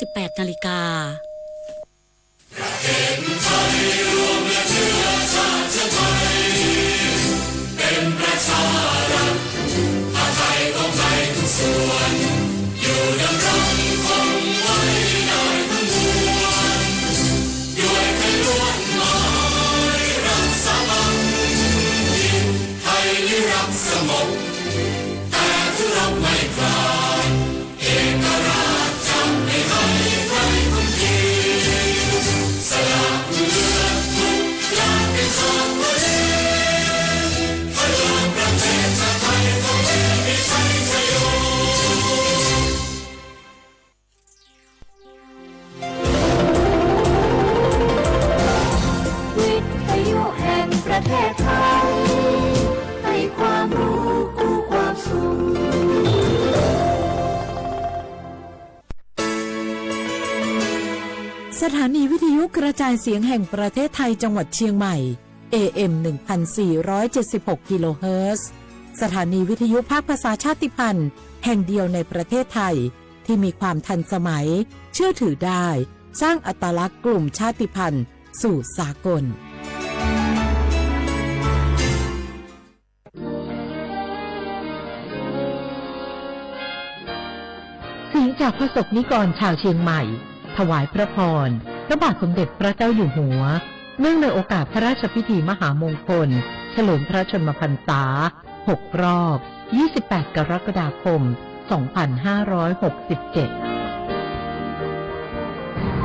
18 นาฬิกา
เป็นประชารัฐไทยของไทยทุกส่วนอยู่ดำรงคงไว้ได้ทั้งมวลด้วยไทยล้วนหมายรักสามัคคีไทยนิรักสงบแต่ทุรบไม่คลายเอกราชจำไม่ให้ใครคุมทีสละเลือดทุกอย่างเป็นชาติประเทศชาติไทยต้องเดินให้ใช้ชโย
วิทยุแห่งประเทศไทยให้ความรู้กู้ความสุข
สถานีวิทยุกระจายเสียงแห่งประเทศไทยจังหวัดเชียงใหม่ AM 1476 กิโลเฮิรตซ์สถานีวิทยุภาคภาษาชาติพันธุ์แห่งเดียวในประเทศไทยที่มีความทันสมัยเชื่อถือได้สร้างอัตลักษณ์กลุ่มชาติพันธุ์สู่สากลเสียงจากพระสงฆ์นิกรชาวเชียงใหม่ถวายพระพรพระบาทสมเด็จพระเจ้าอยู่หัวเนื่องในโอกาสพระราชพิธีมหามงคลเฉลิมพระชนมพรรษา6 รอบ 28 กรกฎาคม 2567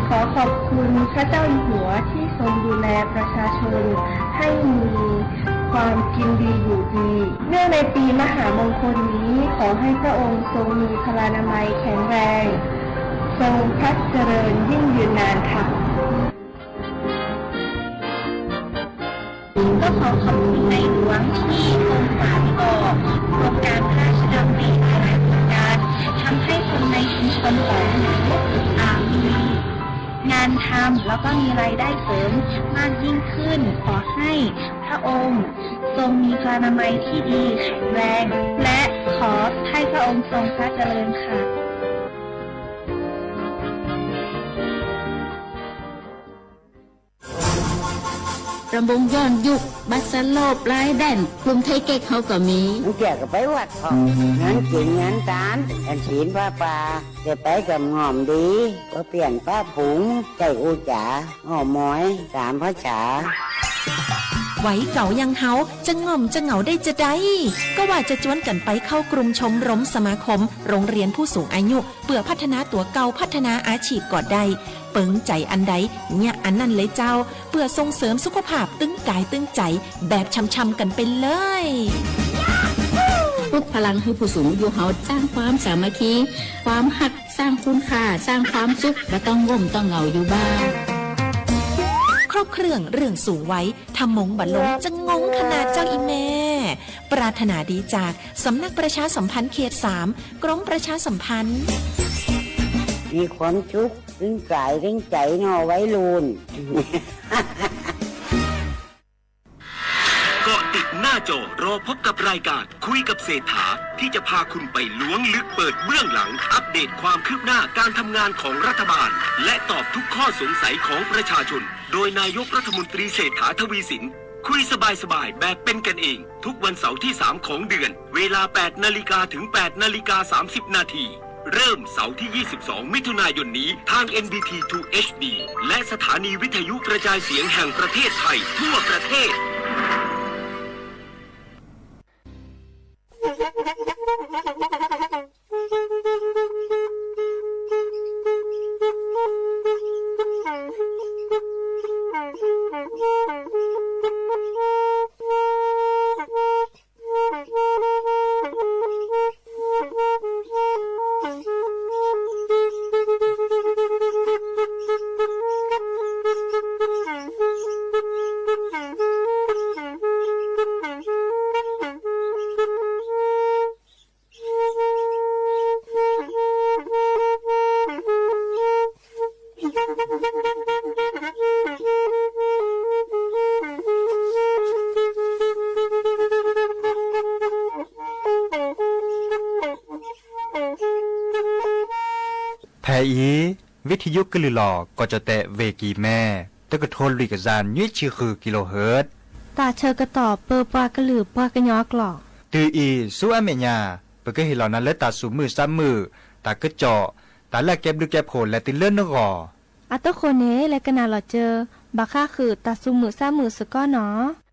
ขอขอบคุณพระเจ้าอยู่หัวที่ทรงดูแลประชาชนให้มีความกินดีอยู่ดีเนื่องในปีมหามงคลนี้ขอให้พระองค์ทรงมีพลานามัยแข็งแรงทรงพระเจริญยิ่งยืนนานค่ะ
ก็ขอขอบคุณในหลวงที่ทรงสานต่อโครงการพระราชดำริหลายๆโครงการทำให้คนในชุมชนของหนูมีงานทำแล้วก็มีรายได้เสริมมากยิ่งขึ้นขอให้พระองค์ทรงมีพลานามัยที่ดีแข็งแรงและขอให้พระองค์ทรงพระเจริญค่ะ
รำวงย้อนยุคบัสโลบลายแดนกรุงไทยเก๊กเขาก็มี
เกี่ยวกับไปวัดของงานกินงานทานอันศีลผ้าป่าจะไปกับหอมดีก็เปลี่ยนผ้าผงใจอูจ๋าหอมม้อยสามพระฉา
ไหวเก่ายังเฮาจะง่อมจะเหงาได้จะได้ก็ว่าจะจวนกันไปเข้ากรุงชมรมสมาคมโรงเรียนผู้สูงอายุเพื่อพัฒนาตัวเก่าพัฒนาอาชีพก่อได้เปิงใจอันใดเนี่ยอันนั้นเลยเจ้าเพื่อส่งเสริมสุขภาพตึงกายตึงใจแบบช่ำๆกันไปเลย
ปลุกพลังให้ผู้สูงอายุเฮาสร้างความสามัคคีความหักสร้างคุณค่าสร้างความสุขและต้องง่มต้องเหงาอยู่บ้าง
ครบเครื่องเรื่องสูงไว้ทำมงบัลลงจะงงขนาดเจ้าอีแม่ปรารถนาดีจากสำนักประชาสัมพันธ์เขต 3 กรมประชาสัมพันธ์
มีความสุขรึงกายรึงใจนอไว้ลูน
เกาะติดหน้าจอรอพบกับรายการคุยกับเศรษฐาที่จะพาคุณไปล้วงลึกเปิดเบื้องหลังอัปเดตความคืบหน้าการทำงานของรัฐบาลและตอบทุกข้อสงสัยของประชาชนโดยนายกรัฐมนตรีเศรษฐาทวีสินคุยสบายๆแบบเป็นกันเองทุกวันเสาร์ที่3ของเดือนเวลา 8 นาฬิกาถึง 8 นาฬิกา 30 นาทีเริ่มเสาร์ที่22มิถุนายนนี้ทาง NBT 2 HD และสถานีวิทยุกระจายเสียงแห่งประเทศไทยทั่วประเทศ
แทอี วิทยุกลือหลอก็จะแตะเวกีแม่ตะกะโทนลิกะจานยุ้ยชื่อคือกิโลเฮิรตซ์
ตาเชอกระตอบเปอปากระหลือปากระยอกหลอก
ตืออีสู้อเมญาเปก็เห็นเหล่านั้นและตาสูมือซ้ำมือตากระเจาะตาแลกเก็บดูแก็บโผล่และติเลื่อนนกอ
อัตโคเนและกนาหลอเจอบาค่าคือตาสูมือซ้ำมือสก้อเนาะ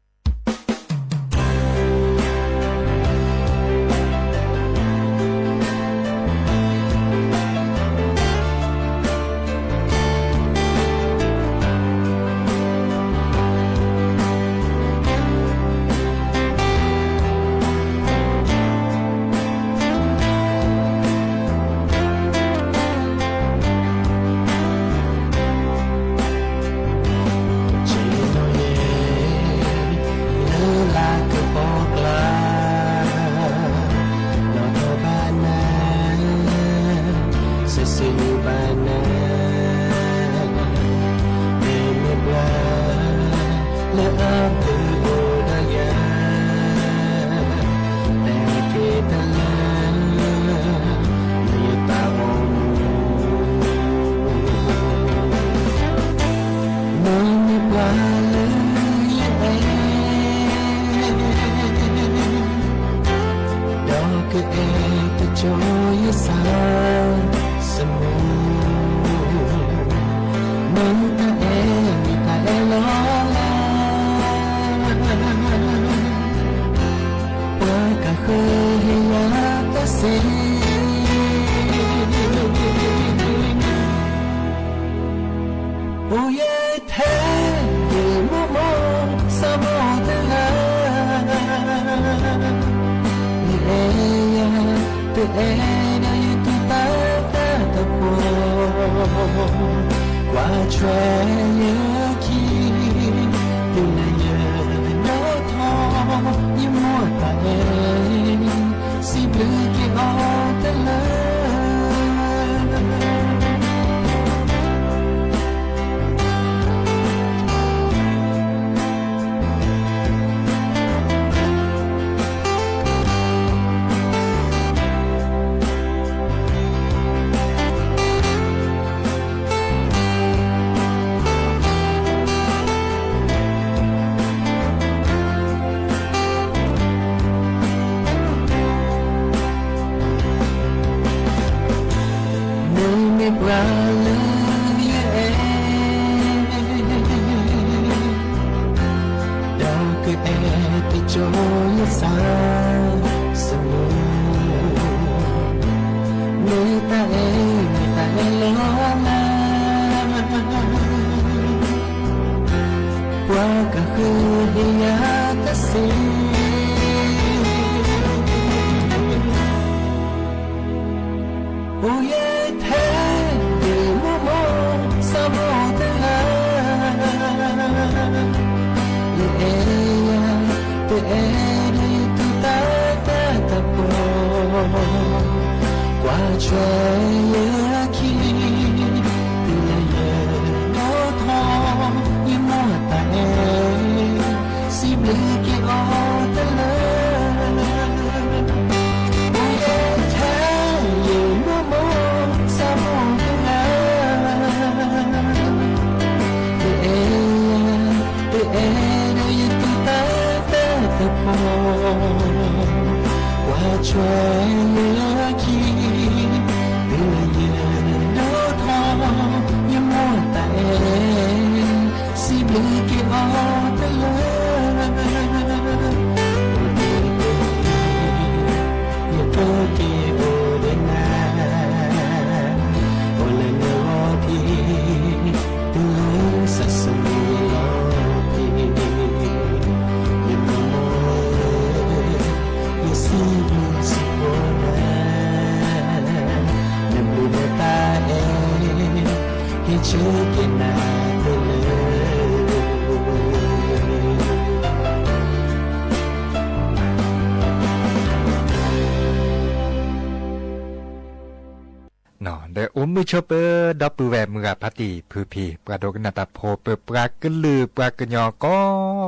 มือชเปอดับปือแวมือพัติพือพีปราดกนาตาโพเปปรากลือปรากญอก็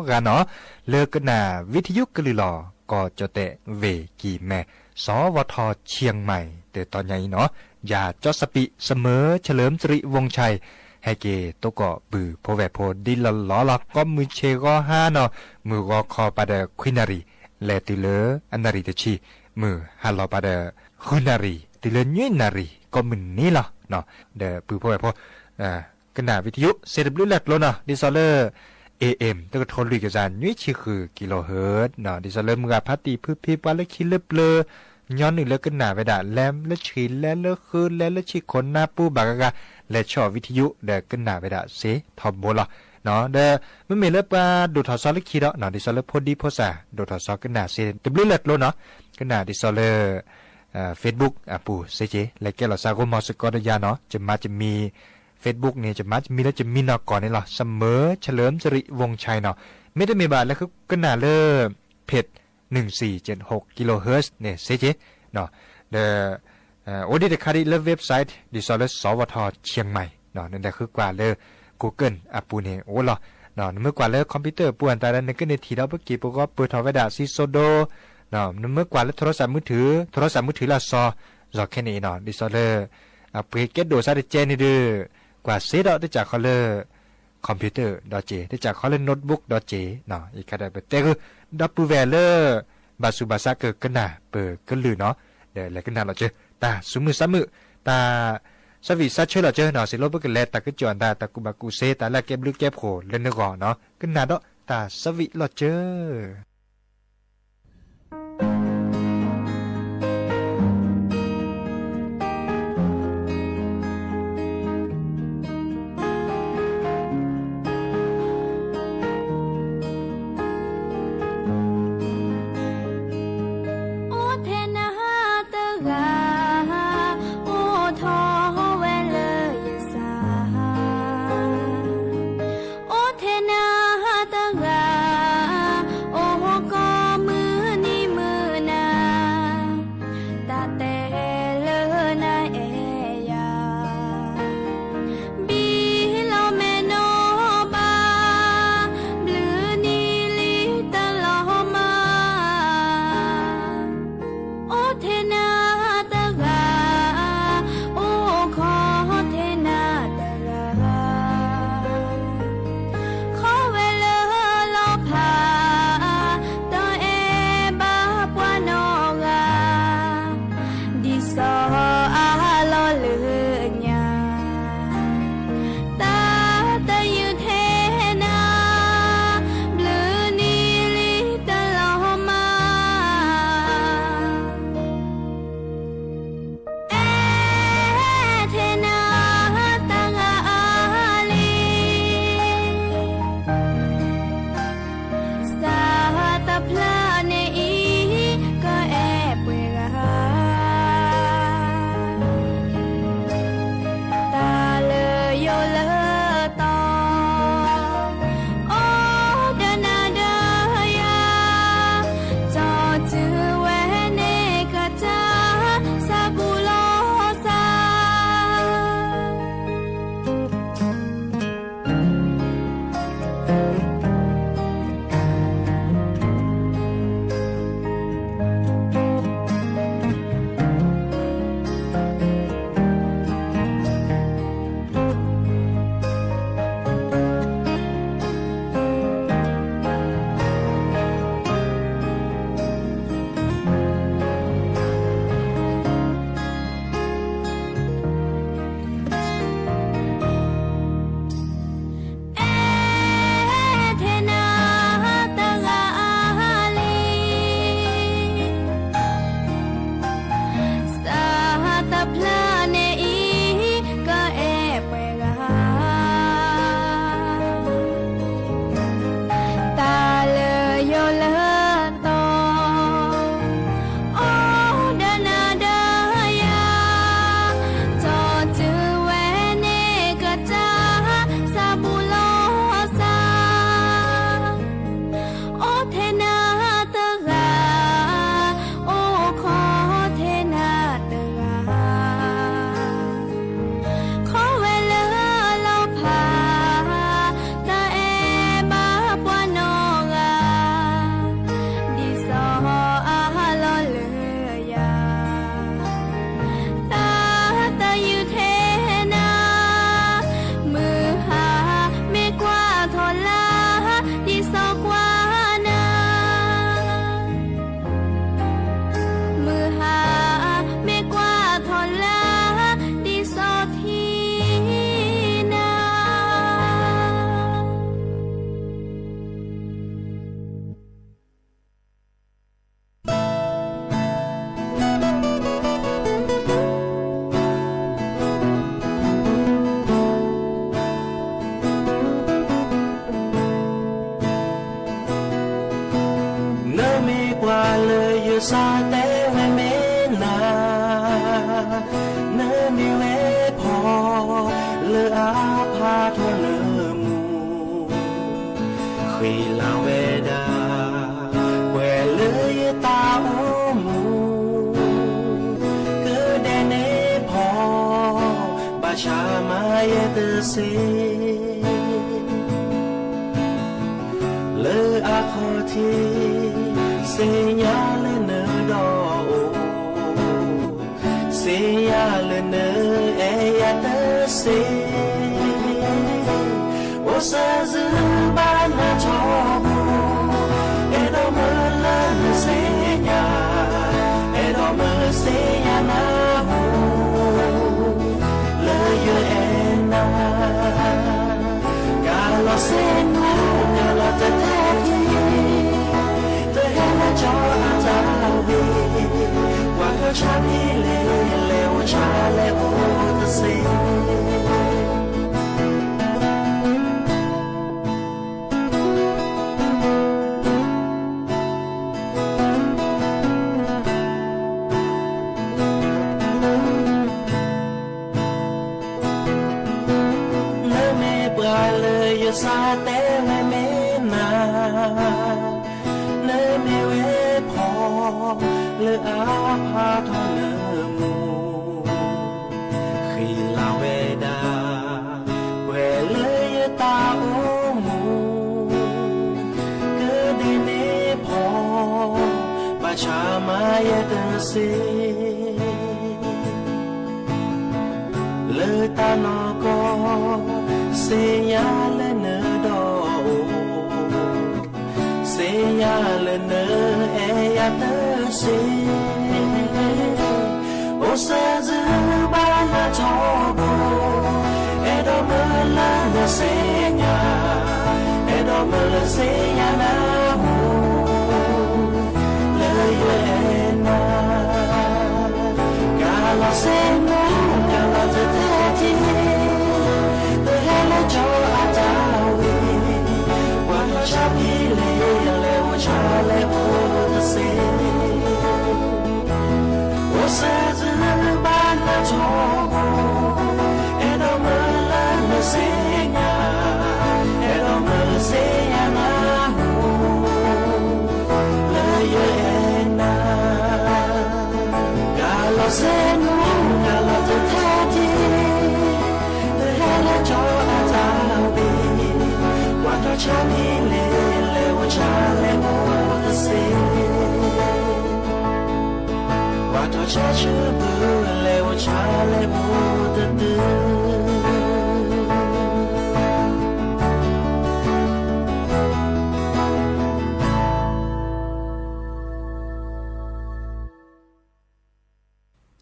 กันเนาะเลิกกันนาวิทยุกลือหลอก็จะเตะเวกีแม่สวทเชียงใหม่แต่ตอนใหญ่เนาะ ยาจอสปิเสมอเฉลิมสิริวงศ์ชัยให้เกตก็บือโพแวโพดิลลอลักก็มือเชก็ห้าเนาะมือก็คอปาเดควินารีแลติเลอันนารีตะชีมือฮัลโลปาเดคุนารีติเลญุยนารีก็มือนี้ล่ะเนาะเดปือโพแวโพกนาวิทยุเซดบลูแลกโลเนาะดิซอเลอร์ AM ตก็ทนลุยกระจานยุ้ยชิคือกิโลเฮิรตซ์เนาะดิซอเลอร์มือพัตติพื้นพิบว่าและคิดเล็บเลย้อนหนึ่งแล้วก็หนาไปด่าแลมและฉีและเลือกคืนและฉีคนหน้าปูบากกะและชอบวิทยุเด็กก็หนาไปด่าเสทอมโบล่ะเนาะเด้อไม่มีเลือกปลาดูทอซอลคิดเนาะดิซอเลอร์พอดีพอสาดูทอซอก็หนาเสตบลูแลกโลเนาะก็หนาดิซอเลอร์Facebook ปูเซเจและแกเราซาโกมอสกอดยาเนาะจะมี Facebook เนี่ยจะมีแล้วจะมีเนาะก่อนนี่ล่ะเสมอเฉลิมสิริวงศ์ชัยเนาะไม่ได้มีบาทแล้วก็หนาเลอเพจ1476กิโลเฮิรตซ์เนี่ยเซเจเนาะเดโอดีเดคาริเลเว็บไซต์ดิซอลสวทเชียงใหม่เนาะนั่นแหละคือกว่าเลย Google ปูเนี่ยโอ้ล่ะเนาะเมื่อกว่าเลยคอมพิวเตอร์ป่วนแต่ละนึงก็ในทีเราเมื่อกี้ปุ๊ก็เปิดทอไว้ด่าซิโซโดเนาะเมื่อกว่าแล้วโทรศัพท์มือถือละซอแค่นี้เนาะดิซอลเปิดเก็ตโดซาเดเจนี่ดื้อกว่าเซดได้จากเขาเลยคอมพิวเตอร์.j ได้จากเขาเลยโน้ตบุ๊ก.j เนาะอีกก็ได้เปิดแต่คือดับเบิลแวร์เลอร์บาสุบาซาเกิดกันน่ะเปิดก็ลือเนาะเดี๋ยวแล้วกันน่ะเราเจอตาสุมือซ้ำมือตาสวิซัชเชอร์เราเจอเนาะสิโลบก็แลตาก็จอนตากุบากุเซตาละเก็บลึกเก็บโหเล่นก่อนเนาะกันน่ะดอกตาสวิเราเจอ
ปลาเลยอยู่ซาแต่ไว้เมนาเนมีเวพอเลออาพาทอเลอมูคุยลาเวดาเวเลยตาโอมูก็แดนเนพอบาชามาเยเตเซเลออาคอทีเสียเลเนดอเสียเลเนเอยาเตเซโอซาซึบานาทอบูเอดอเมลนเสียเอดอเมเสียนาหูเลอเอนา Kalau senu kalau tetapi terhena jauh atawi waktu cari lewa cari utasiซาเตไว้เมนาเนมีเวพอเลออาพาทอเลอมูขีลาเวดาเวเลยตาโอมูก็ได้เนพอปาชามาเยเตเซเลอตานอกอเสียเลเนดอเสียเลเนเอยาเตเซโอเซซึบานาทอบูเอดอเมลาเนเสียเอดอเมลเสียนาหูเลยเยนากาลเซนูกาลเตเตทีJauh atawi, waktu capi lewat cale utasi. Usai bana coba, edo melan mesenya, edo mesenya nahu, leyena. Kalau senu, kalau terjadi, terhela jauh. Waktu cari lewat cari utasi Waktu cari lewat cari utasi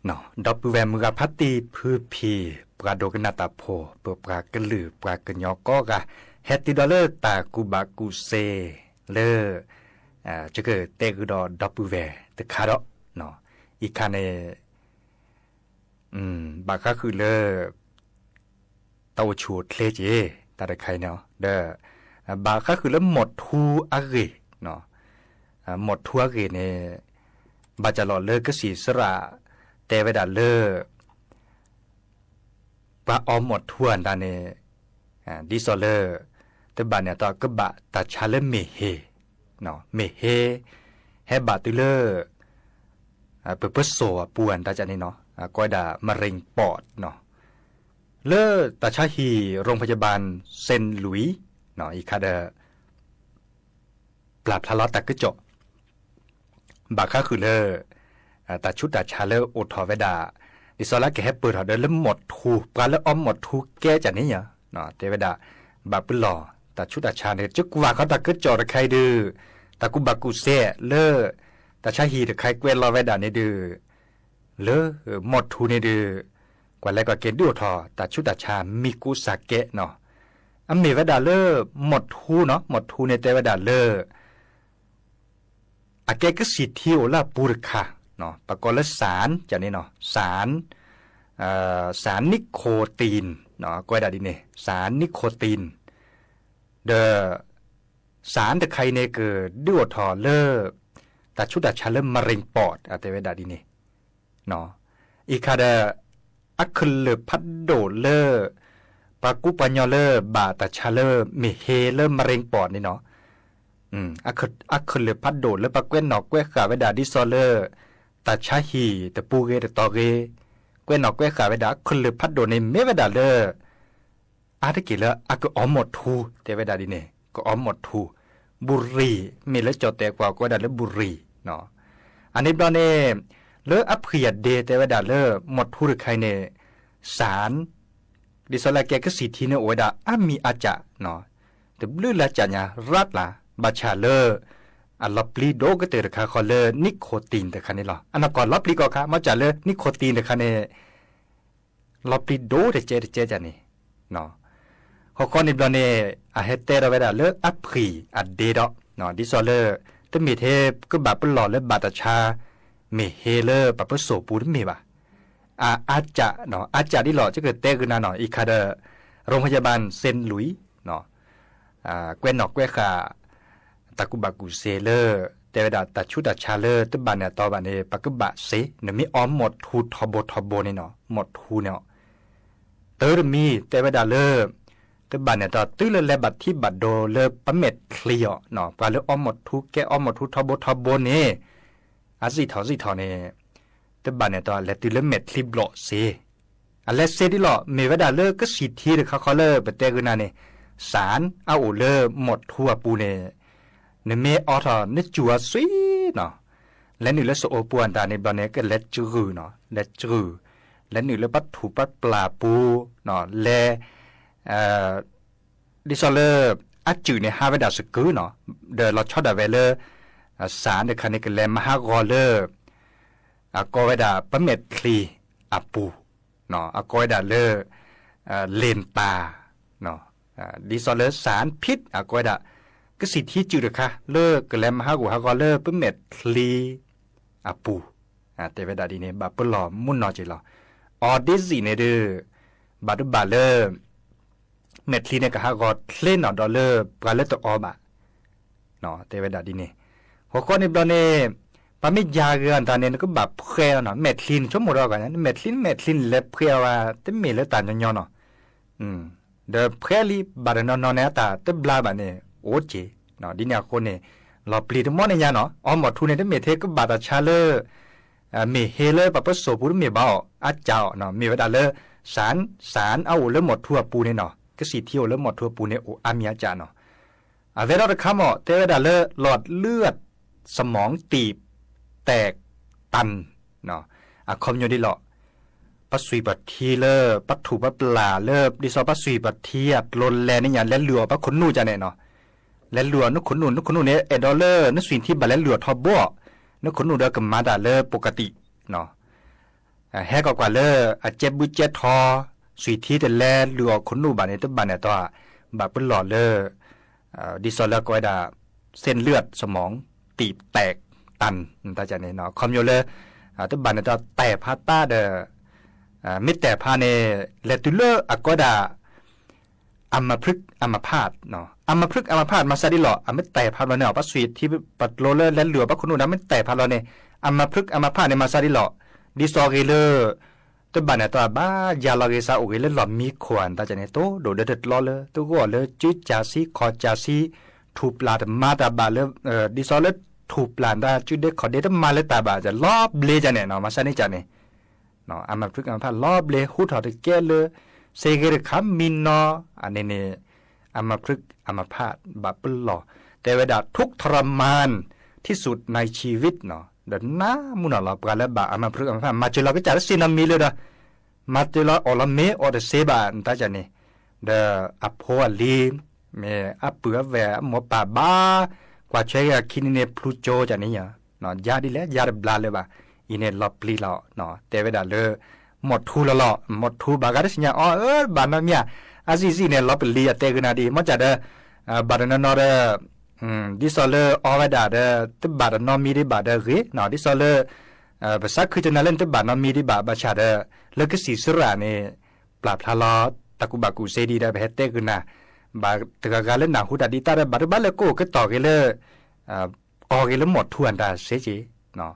เนาะดอกแวมกับพัตตีพือพีปลาโดกนาตาโพเปปลากระลือปลากระยอก็กะเฮติดอลเลอร์ตากูบากูเซเลจะเกิดเตกุดอดอกแวตะคาดอเนาะอีกคันเนบาคาคือเลเตาชูดเลเจตาตะไคเนาะเด้อบาคาคือเลหมดทูอะเกเนาะหมดทูอะเกเนบาจะหล่อเลก็สีสระแต่เวลาเลปลาออมหมดทวนตาเนดิซอเลแต่บาเนี่ยตอกบะตาชาเลเมเฮเนาะเมเฮเฮบาตุเลเปเปโซปวนตาจันนี่เนาะก้อยดามะเร็งปอดเนาะเลตาชาฮีโรงพยาบาลเซนหลุยเนาะอีกคาเดปราบทะเลาะตะกึจบาค่าคือเลตาชุดตาชาเลอดทอเวดาดิซอลาแกเปิดหอเดินแล้วหมดทูปลาแล้วอ้อมหมดทูแก้จากนี้เหรอเนาะเทวดาบาปหล่อตาชุดตาชาเนี่ยจุกว่าเขาตะกึจอดใครดื้อตากูบากูเซ่เลอตาชาฮีตะใครเกวนรอเวดาเนี่ยดื้อเลอหมดทูเนี่ยดื้อกว่าแล้วก็เกณฑ์ดูทอตาชุดตาชามีกูสาเกะเนาะอันมีเวดาเลอหมดทูเนาะหมดทูเนี่ยเทวดาเลออาแกก็สิทิวลาปูรคาเนาะประกอบและสารจากนี้เนาะสารนิโคตีนเนาะก้อยดาดิเนสารนิโคตีนเดอสารตะไครเนเกิดด้วยทอเลอ แต่ชุดชาเริ่มมะเร็งปอดแต่เวลาดีนี่เนาะอีคาเดอักขลพัดโดเลอปากุปัญญาเลอบาแต่ชาเลอมีเฮเริ่มมะเร็งปอดนี่เนาะอักขลพัดโดเลปาเกวนนอกเกวขาเวดาดิซอเลอแต่ชาฮีแต่ปูเกแต่ตอเกเกวนนอกเกวขาเวดาอักขลพัดโดในเมเวดาเลออาตะกี้ละอักออมหมดทูแต่เวดาดีนี่ก็ออมหมดทูบุรีมีแล้วจอดแต่กว่าก็ได้แล้วบุรีเนาะอันนี้ตอนนี้เลออัพเขียดเดแต่ว่าดาเลอหมดผู้หรือใครเนี่ยสารดิสลาแกก็สิทีเนี่ยโอ้ยดามีอาจารย์เนาะแต่บลือละจัญญารัดละบาชาเลออัลลอปลีโดก็เตอร์คาคอเลอนิโคตินแต่คันนี้หรออันนั้นก่อนลอปลีก็ค่ะมาจ่าเลอนิโคตินแต่คันนี้ลอปลีโดแต่เจจันนี่เนาะข้อนี้ตอนนี้อาเฮเตอร์เวดาเลออัพขีอัดเดดอเนาะดิสเลอแต่มีเทปก็แบบเป็นหล่อและบาตชามีเฮเลอร์แบบเป็นโสปูดมีบ่ะอาจจะเนาะอาจจะที่หล่อจะเกิดเตขึ้นมาหน่อยอีกคาเดอโรงพยาบาลเซนหลุยเนาะเกวนนอกเกวขาตะกุบากุเซเลอร์แต่เวลาตัดชุดชาเลอร์ตึบานเนี่ยต่อบานเนี่ยปักกบะเซเนี่ยมีอ้อมหมดทูทอโบนี่เนาะหมดทูเนี่ยเตอร์มีแต่เวลาเลอตึบานเนี่ยต่อตื้อเลยแลบัดที่บัดโดเลอปะเม็ดเคลียเนาะปลาเลออ้อมหมดทูแกอ้อมหมดทูทอโบนี่อาสิทอเนี่ยตึบานเนี่ยต่อเลตื้อเลเม็ดคลิบโลเซอันเลเซดิโลมีเวลาเลอก็สิทีหรือเขาเลอเปเตกุนาเนี่ยสารเอาเลอหมดทั่วปูเนี่ยเนเมออทอเนจัวซีเนาะและนี่เลสโอปวนตาในบานเนี่ยก็เลจือเนาะเลจือและนี่เลปัดถูปัดปลาปูเนาะเลดิซอเลอร์อัจจุในฮาเวดาสกูเนาะเดอเราชอบดาเวเลอร์สารเดคันนี้ก็เลมฮากอเลอร์กอเวดาปะเม็ดคลีอาปูเนาะกอเวดาเลอร์เลนตาเนาะดิซอเลอร์สารพิษกอเวดาก็สิที่จืดค่ะเลอก็เลมฮากูฮากอเลอร์ปะเม็ดคลีอาปูแต่เวดาดีเนี่ยบาปหล่อมุ่นนอจิหล่อออดิซีเนี่ยเด้อบาดุบาเลอร์เม็ดลีเนี่ยก็หากอดเล่นดอลเลอร์ปลาเลตออบะเนาะแต่เวลาดีนี่หัวข้อนี้ตอนนี้ปาไม่ยาเกินตอนนี้ก็แบบเพลียเนาะเม็ดลินชั่วโมงละกันนะเม็ดลินเล็บเพลียว่าแต่มีเลือดตาญอนเนาะเดอเพลียลีบาร์นอนเนี่ยตาแต่บลาบะเนี่ยโอเจเนาะดีเนี่ยคนเนี่ยเราปลีดมอเนี่ยเนาะอ๋อหมดทุนเนี่ยแต่เมเทก็บาดชาเลอร์มีเฮเลอร์ปะปะโซปูมีบ่าวอาเจ้าเนาะมีเวลาเลอสารเอาเริ่มหมดทั่วปูเนี่ยเนาะก็สีเที่ยวแล้วหมดทั่วปูเนี่ยโออามีอาจารย์เนาะเวลาเราคำอ่ะเทวดาเลอหลอดเลือดสมองตีบแตกตันเนาะคอมโยดิหลอปัสสุยปัตทีเลอปัตถุปัตลาเลอดิซอปัสสุยปัตทีอ่ะลนแลนี่อย่างและเหลือปักขนนูจะเนี่ยเนาะและเหลือนึกขนนูเนี่ยเอดอลเลอร์นึกสิ่งที่บัลและเหลือทอบ่นึกขนนูเดอกับมาดาเลอปกติเนาะแฮกว่าเลอเจ็บบุเจ็ทอสุยที่แต่แลเหลือขนนูบาเนี่ยตัวบาเนี่ยตัวบาเป็นหลอดเลอดิซอลเลอร์ก็ไว้ดาเส้นเลือดสมองตีบแตกตันตาจะเนี่ยเนาะคอมโยเลตัวบาเนี่ยตัวแต่พาต้าเดมิแต่พาเนเลตุเลอร์ก็ดาอัมพฤกษ์อัมพาตเนาะอัมพฤกษ์อัมพาตมาซาดิหลอไม่แต่พาเราเนี่ยปัสสุยที่ปัดโรเลอร์และเหลือปักขนนูนะไม่แต่พาเราเนี่ยอัมพฤกษ์อัมพาตเนี่ยมาซาดิหลอดิซอเกเลอร์ตัวบ้านเนี่ยตัวบ้ายาลาเกซาโอเกเลหลอมมีขวานตาจะเนี่ยโตโดดเด็ดล้อเลยตัวก็เลยจุดจาซีคอจาซีถูปลาดมาตาบาเลยดิซอเลถูปลาดาจุดเด็ดขอเด็ดมาเลยตาบาจะลอบเลจะเนี่ยเนาะมาซานี่จะเนี่ยเนาะอามาพฤกษ์อามาพาลอบเลหูถอดแก่เลยเซเกเรคัมมินเนาะอันนี้เนี่ยอามาพฤกษ์อามาพาบาปหล่อแต่เวลาทุกทรมานที่สุดในชีวิตเนาะเดินหน้ามุนเราปราบอามาพฤกษ์อามาพามาเจอเราก็จะได้สินามีเลยนะมาเจอเราอลเมออเดเซบานตาจันนี่เดออโพลีเมอเปือแวหมอป่าบ้ากว่าใช้คินเนพลูโจจันนี่เนาะยาดีแล้วยาบลาเลยบ่าอินเนลอปลีเราเนาะแต่เวลาเลอหมดทูละหมดทูบาการสิญญาอ๋อบานนั้นเนี่ยอาซิซิเนลอปลีเตกนาดีมันจะเดบาดนนอเดดิซอเลออเวดาเดตบาดนอมีดิบาเดเรเนาะดิซอเลภาษาคือจะนั่นเล่นตบาดนอมีดิบาบาชาเดเลกสีสุราเนี่ยปราบทาลอตะกุบากุเซดีได้เฮเตกุนะบาตะกาเลนาหูดาดิตาบาดบาเลโกก็ต่อกันเลย อกันแล้วหมดทวนได้เสียจีเนาะ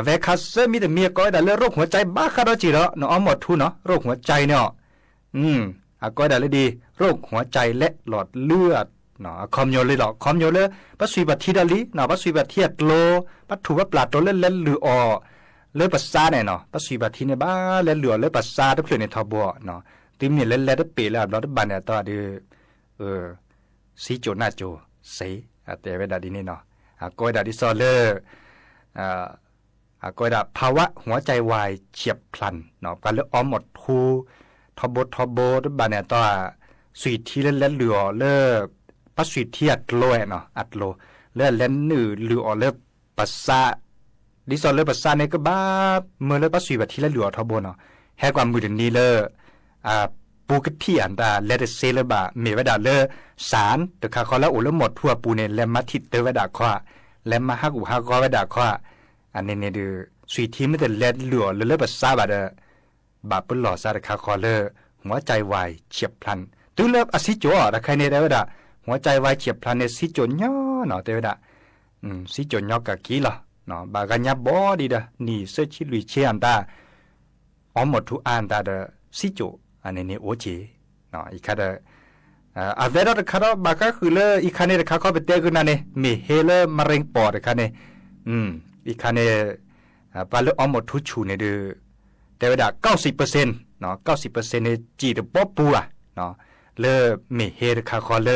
เวคัสมีแต่เมียก็ได้เลยโรคหัวใจบ้าคาร์จีแล้วเนาะหมดทุนเนาะโรคหัวใจเนาะก็ได้เลยดีโรคหัวใจและหลอดเลือดเนาะคอมโยเลยหรอคอมโยเลยปัสสุบัติดาลีเนาะปัสสุบัติเทียดโลปัสถุว่าปลาตัวเล่นหรืออเลือดปัสสาวะเนาะปัสสุบัติเนี่ยบ้าเล่นเหลือเลือดปัสสาวะทุกอย่างในทบัวเนาะติมเนี่ยเล่นได้เปรี้ยแล้วเราได้บันเนี่ยต่อดีสีโจน่าโจเสียแต่เวลาดีนี่เนาะก็ได้ดิซอเลอร์ก็ได้ภาวะหัวใจวายเฉียบพลันเนาะการเลือดออมหมดทูทบได้บันเนี่ยต่อสุยที่เล่นเหลือเลือดปัสสุยที่อัดโลเนาะอัดโลเลือดเล่นหนือเหลือเลือดปัสสาวะดิซอเลอร์ปัสสาวะเนี่ยก็บ้าเมื่อเลือดปัสสุยแบบที่เล่นเหลือทบเนาะแค่ความมือถึงนี้เลยปูกที่อันดาเลเดเซเลบะเมวดาเลสารตะคาคอละอุลหมดทั่วปูเนี่ยแลมาทิดเตวดาคว้าแลมาฮักอุฮักกอวดาคว้าอันนี้เนี่ยดูสุยทีไม่แต่เลดเหลือเลปัสสาวะเดบาปหล่อซาตะคาคอเลหัวใจวายเฉียบพลันตุเลบอสิโจตะใครเนี่ยเดวดาหัวใจวายเฉียบพลันเนี่ยสิโจย่อเนาะเตวดาสิโจย่อกะกี้ล่ะเนาะบากันยาบอดีดานี่เซชิลุยเชียนตาอหมดทุอันตาเดสิโจอันนี้โอจีเนาะอีกคาเดเวลาคาร์บากาคือเลยอีกคันนี้เขาไปเตะกันนั่นเองมีเฮเลมะเร็งปอดคันนี้อีกคันนี้ปลาเลือดอมหมดทุกชูเนี่ยดูแต่เวลา90%เนาะ90%เนี่ยจีดป๊อปปูอ่ะเนาะเลือมีเฮเลคาคอเล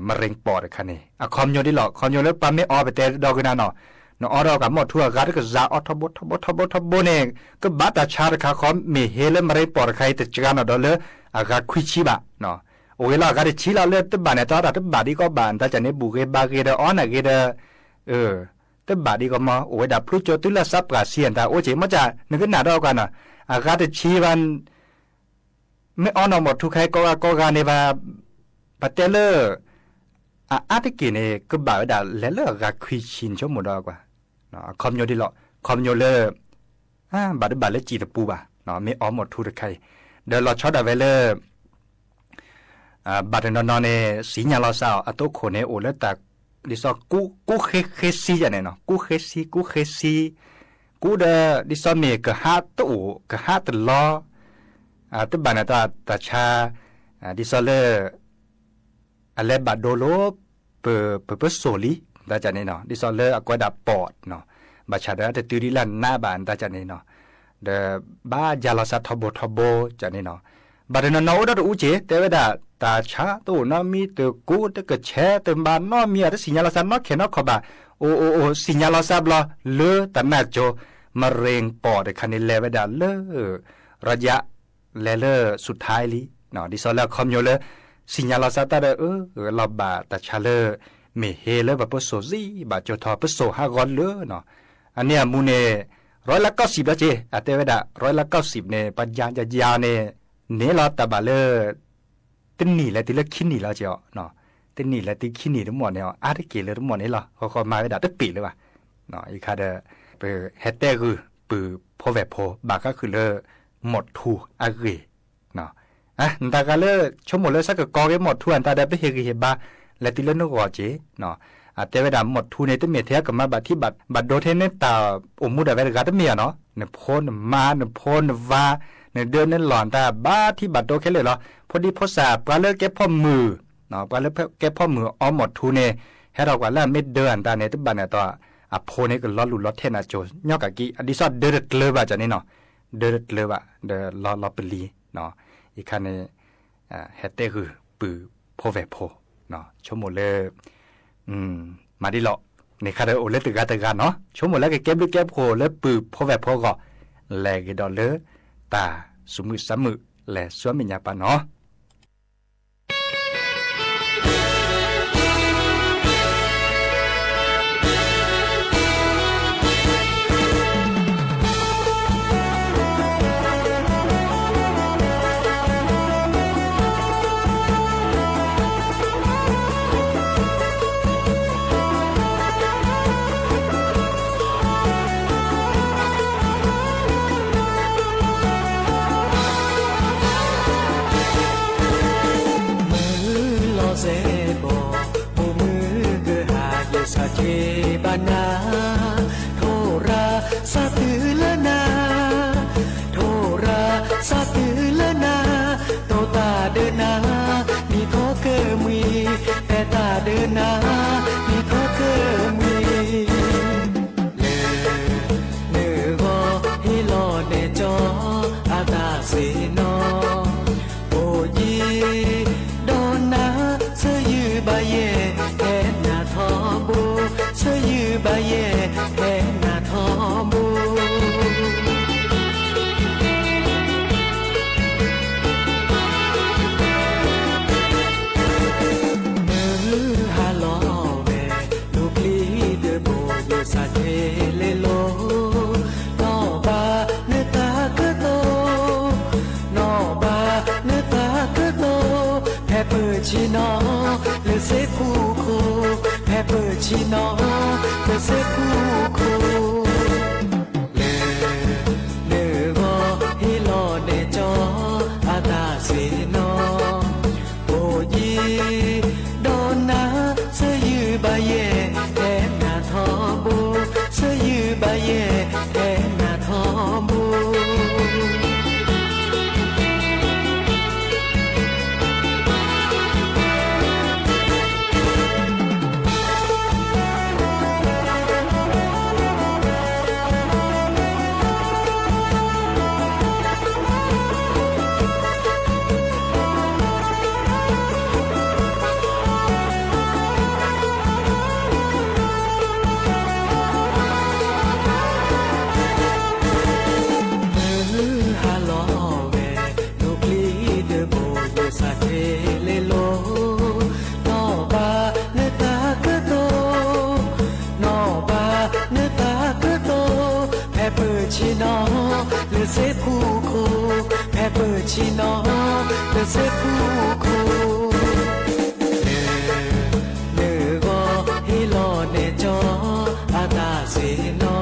มะเร็งปอดคันนี้คอมโยดีหรอคอมโยเลยปลาไม่ออไปเตะดอกกันนั่นเนาะเนาะออดอกกับหมดทั่วกันก็จะออทบเนี่ยก็บัตรชาร์คาคอมมีเฮเลมะเร็งปอดใครแต่จังนั่นดอเลยก็คุยชิบะเนาะโอ้ยล่ะก็ได้ชี้เราเลือดตึบบานเนี่ยตอนนั้นตึบบาดีก็บานแต่จะเนี่ยบุกเกบาเกเดออนอะเกเดตึบบาดีก็มาโอ้ยดับพลุโจตุลซับกาเซียนแต่โอ้ยเจ๋งมาจากนึกหนาดอกกันอ่ะก็ได้ชี้วันไม่ออนอหมดทุกใครก็การเนี่ยว่าปัตเตเลอร์อาทิตย์กินเนี่ยก็บ่าวด่าแล้วเลิกก็คุยชินชั่วโมงดอกว่าเนาะคอมโยดีหรอคอมโยเลอร์บาดบาดเลยจีตะปูบ่ะเนาะไม่ออนหมดทุกใครเดี๋ยวเราช็อตเอาไว้เลยบัดนอนเนี่ยสีญาลาสาวอัตโตโคเนโอเลตาดิซอกูเคซีจันเนี่ยเนาะกูเคซีกูเดดิซอเมกะฮาตูกะฮาตลอตึบานาตาชาดิซอเลอเลบาโดโลเปโซลีตาจันเนี่ยเนาะดิซอเลอกวาดาปอดเนาะบาชาดาเตตุริลันหน้าบานตาจันเนี่ยเนาะเดบ้าญาลาสาทบจันเนี่ยเนาะบัดนั้นเอาได้รู้เจแต่ว่าตาชาตัวน้ามีตัวกูตัวกระเชตัวบ้านน้ามีอะไรสัญญาณสัญญาณเขียนขบ่าโอ้สัญญาณสัญญาณเลือแต่น่าจะมะเร็งปอดคันนี้เลวดาเลือระยะเลสุดท้ายลีเนาะดิสอลแล้วคอมโยเลสัญญาณสัญญาณเราบาแต่ชาเลไม่เฮเลแบบปโซซีบาจทอปโซฮากอนเลือเนาะอันเนี้ยมูเน่190แล้วเจแต่ว่า190เนี่ยปัญญาจะยาวเนี่ยเนี่ยเราตาบาเลตินี่แหละที่เลิกขี้นี่แล้วเจ้าเนาะตินี่แหละที่ขี้นี่ทั้งหมดเนี่ยอาทิเกเลยทั้งหมดนี่หรอเขามาไว้ด่าตึ๊บปีเลยว่ะเนาะอีกคาเดเปเฮตเต้คือปือพอแบบพอบาก็คือเลหมดทูอาเกเนาะตากาเลชั่วโมงเลยสักกอเกหมดทูอันตาได้ไปเฮกิเฮบาและที่เล่นนกอเจเนาะแต่เวลาหมดทูในตัวเมียเทียกับมาบัดที่บัดโดเทนเนี่ยตาอมุดอะไรกันตัวเมียเนาะเนี่ยพ่นมาเนี่ยพ่นว่าเนี่ยเดินนั่นหลอนตาบ้าที่บัดโดแค่เลยเหรอพอดีพอสาปลาเลิกแก้พ่อมือเนาะปลาเลิกแก้พ่อมือเอาหมดทูเนี่ยให้เรากว่าแล้วไม่เดินตาเนี่ยตัวบัดเนี่ยตัวโพเนี่ยก็ล้อหลุดล้อเทนโจยอกกะกี้อดีสอดเดินเลยบ่ะจันนี่เนาะเดินเลยบ่ะเดินล้อเปรีเนาะอีกคันเนี่ยเฮตเต้คือปือพอแบบพอเนาะชั่วโมงเลยมาดิหรอในคาราโอเล่ตึกกันเนาะชั่วโมงแล้วก็เก็บโคแล้วปือพอแบบพอก็แลกดอลเลอร์ตาสมุสมุและสวมิญญาปะเนาะ
เทบานาโทราสะตือละนาโทราสะตือละนาโตตาเดินนามีโทเกอมีแต่ตาเดินนามีโทเกอมีเลเนวอฮิโลเนจออาตาเสนอโอยีโดนาเสยือบาเยแทนนาทอบูเสยือบาเยแทนนาทอบูsa te le lo no ba ne ta ke to no ba ne ta ke to phe pu chi no le se pu ko phe pu chi no le se pu ko le ne go hi lo ne cho a ta se no o yi do na se yu ba ye na tho bu se yu ba ye na tho bu le se pu ko phe pu chi no le se pu ko le go hi lo ne cho a ta se no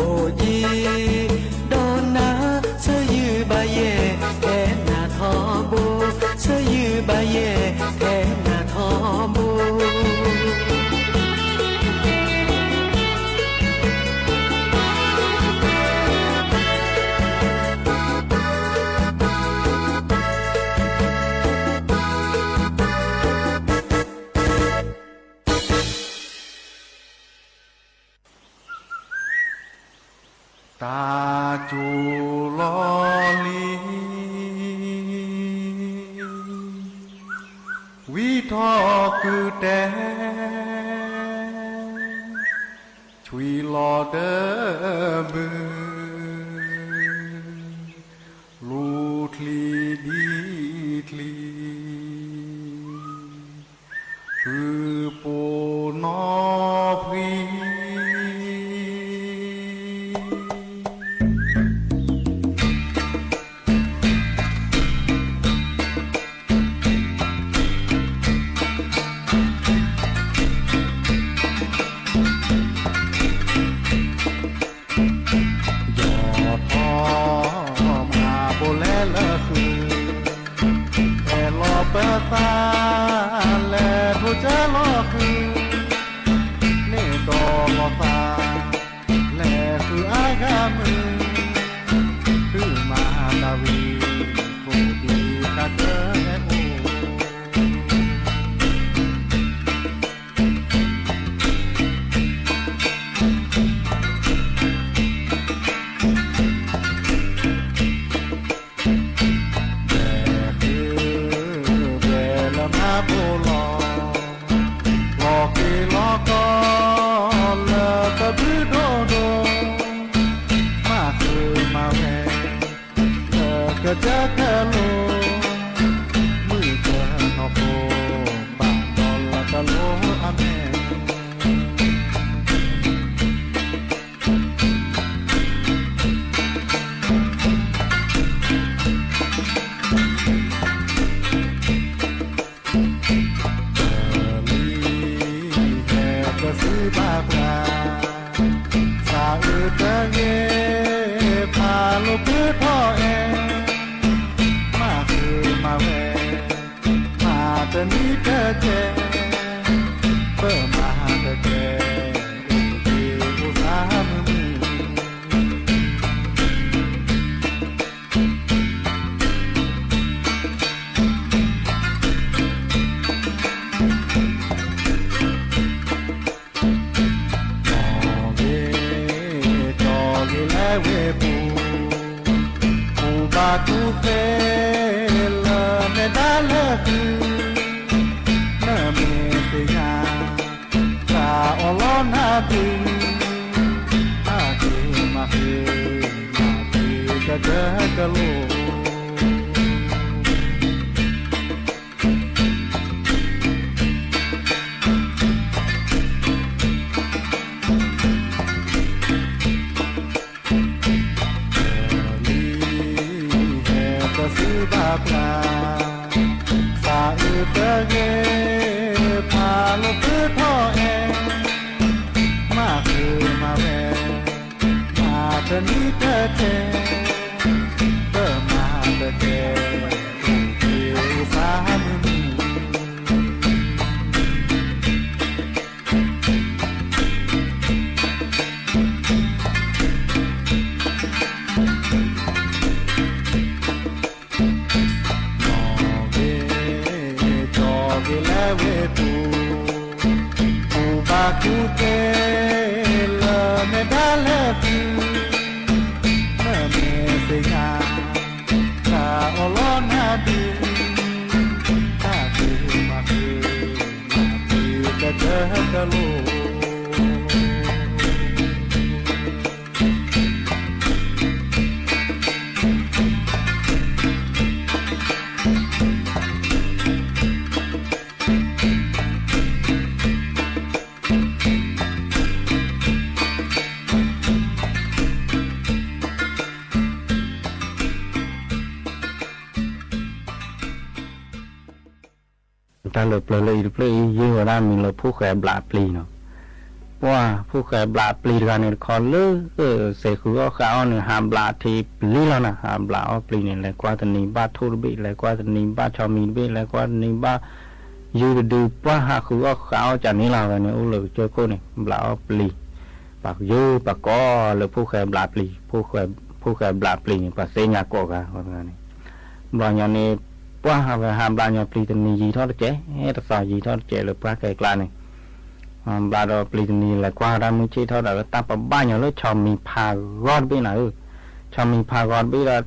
o ji do na se yu ba ye e na tho bu se yu ba ye e na tho bu
ta chu lo li vi tho cư te chui lo đơ bư lu thli đi thli hư po no phi le thu cha lo cứ nè to lo fa le cứ ai ga mư cứ ma ta vi cô đi ta cơ emจะแค่โลมือเจอนอโฟบางตอนละตะโลอเมซื้อบาปลาสาอืดเตเยพาลูกคือพ่อเอง se la ne da la ku na me se ya ka olo na bi a ke ma ke ka ka lo ta lợpยือว่ามีเราผู้แก่บลาปลีเนาะว่าผู้แก่บลาปลีกันเนี่ยคอเลือเสคือว่าเขาเนี่ยหามบลาทีปลีแล้วนะหามบลาปลีเนี่ยแหละกว่าตอนนี้บ้าทุรบิแหละกว่าตอนนี้บ้าชาวมีบิแหละกว่าตอนนี้บ้ายือดูว่าหาคือว่าเขาจากนี้เราเนี่ยอุ้งเลยเจอคนเนี่ยบลาปลีปากยือปากก็เลยผู้แก่บลาปลีผู้แก่บลาปลีเนี่ยปากเสียงากกว่าคนนี้บลาอย่างนี้ว่าหามบลาอย่างปลีตอนนี้ยีทอดเจ๊แต่สายยีทอดเจ๊เลยปลาไก่กลาเนี่ยบลาดอปลีนี่แหละกว่าเราไม่ใช่เท่าไหร่ตาปะบ้านอย่างเลยชอบมีพารอดไปไหนชอบมีพารอดไปแล้ว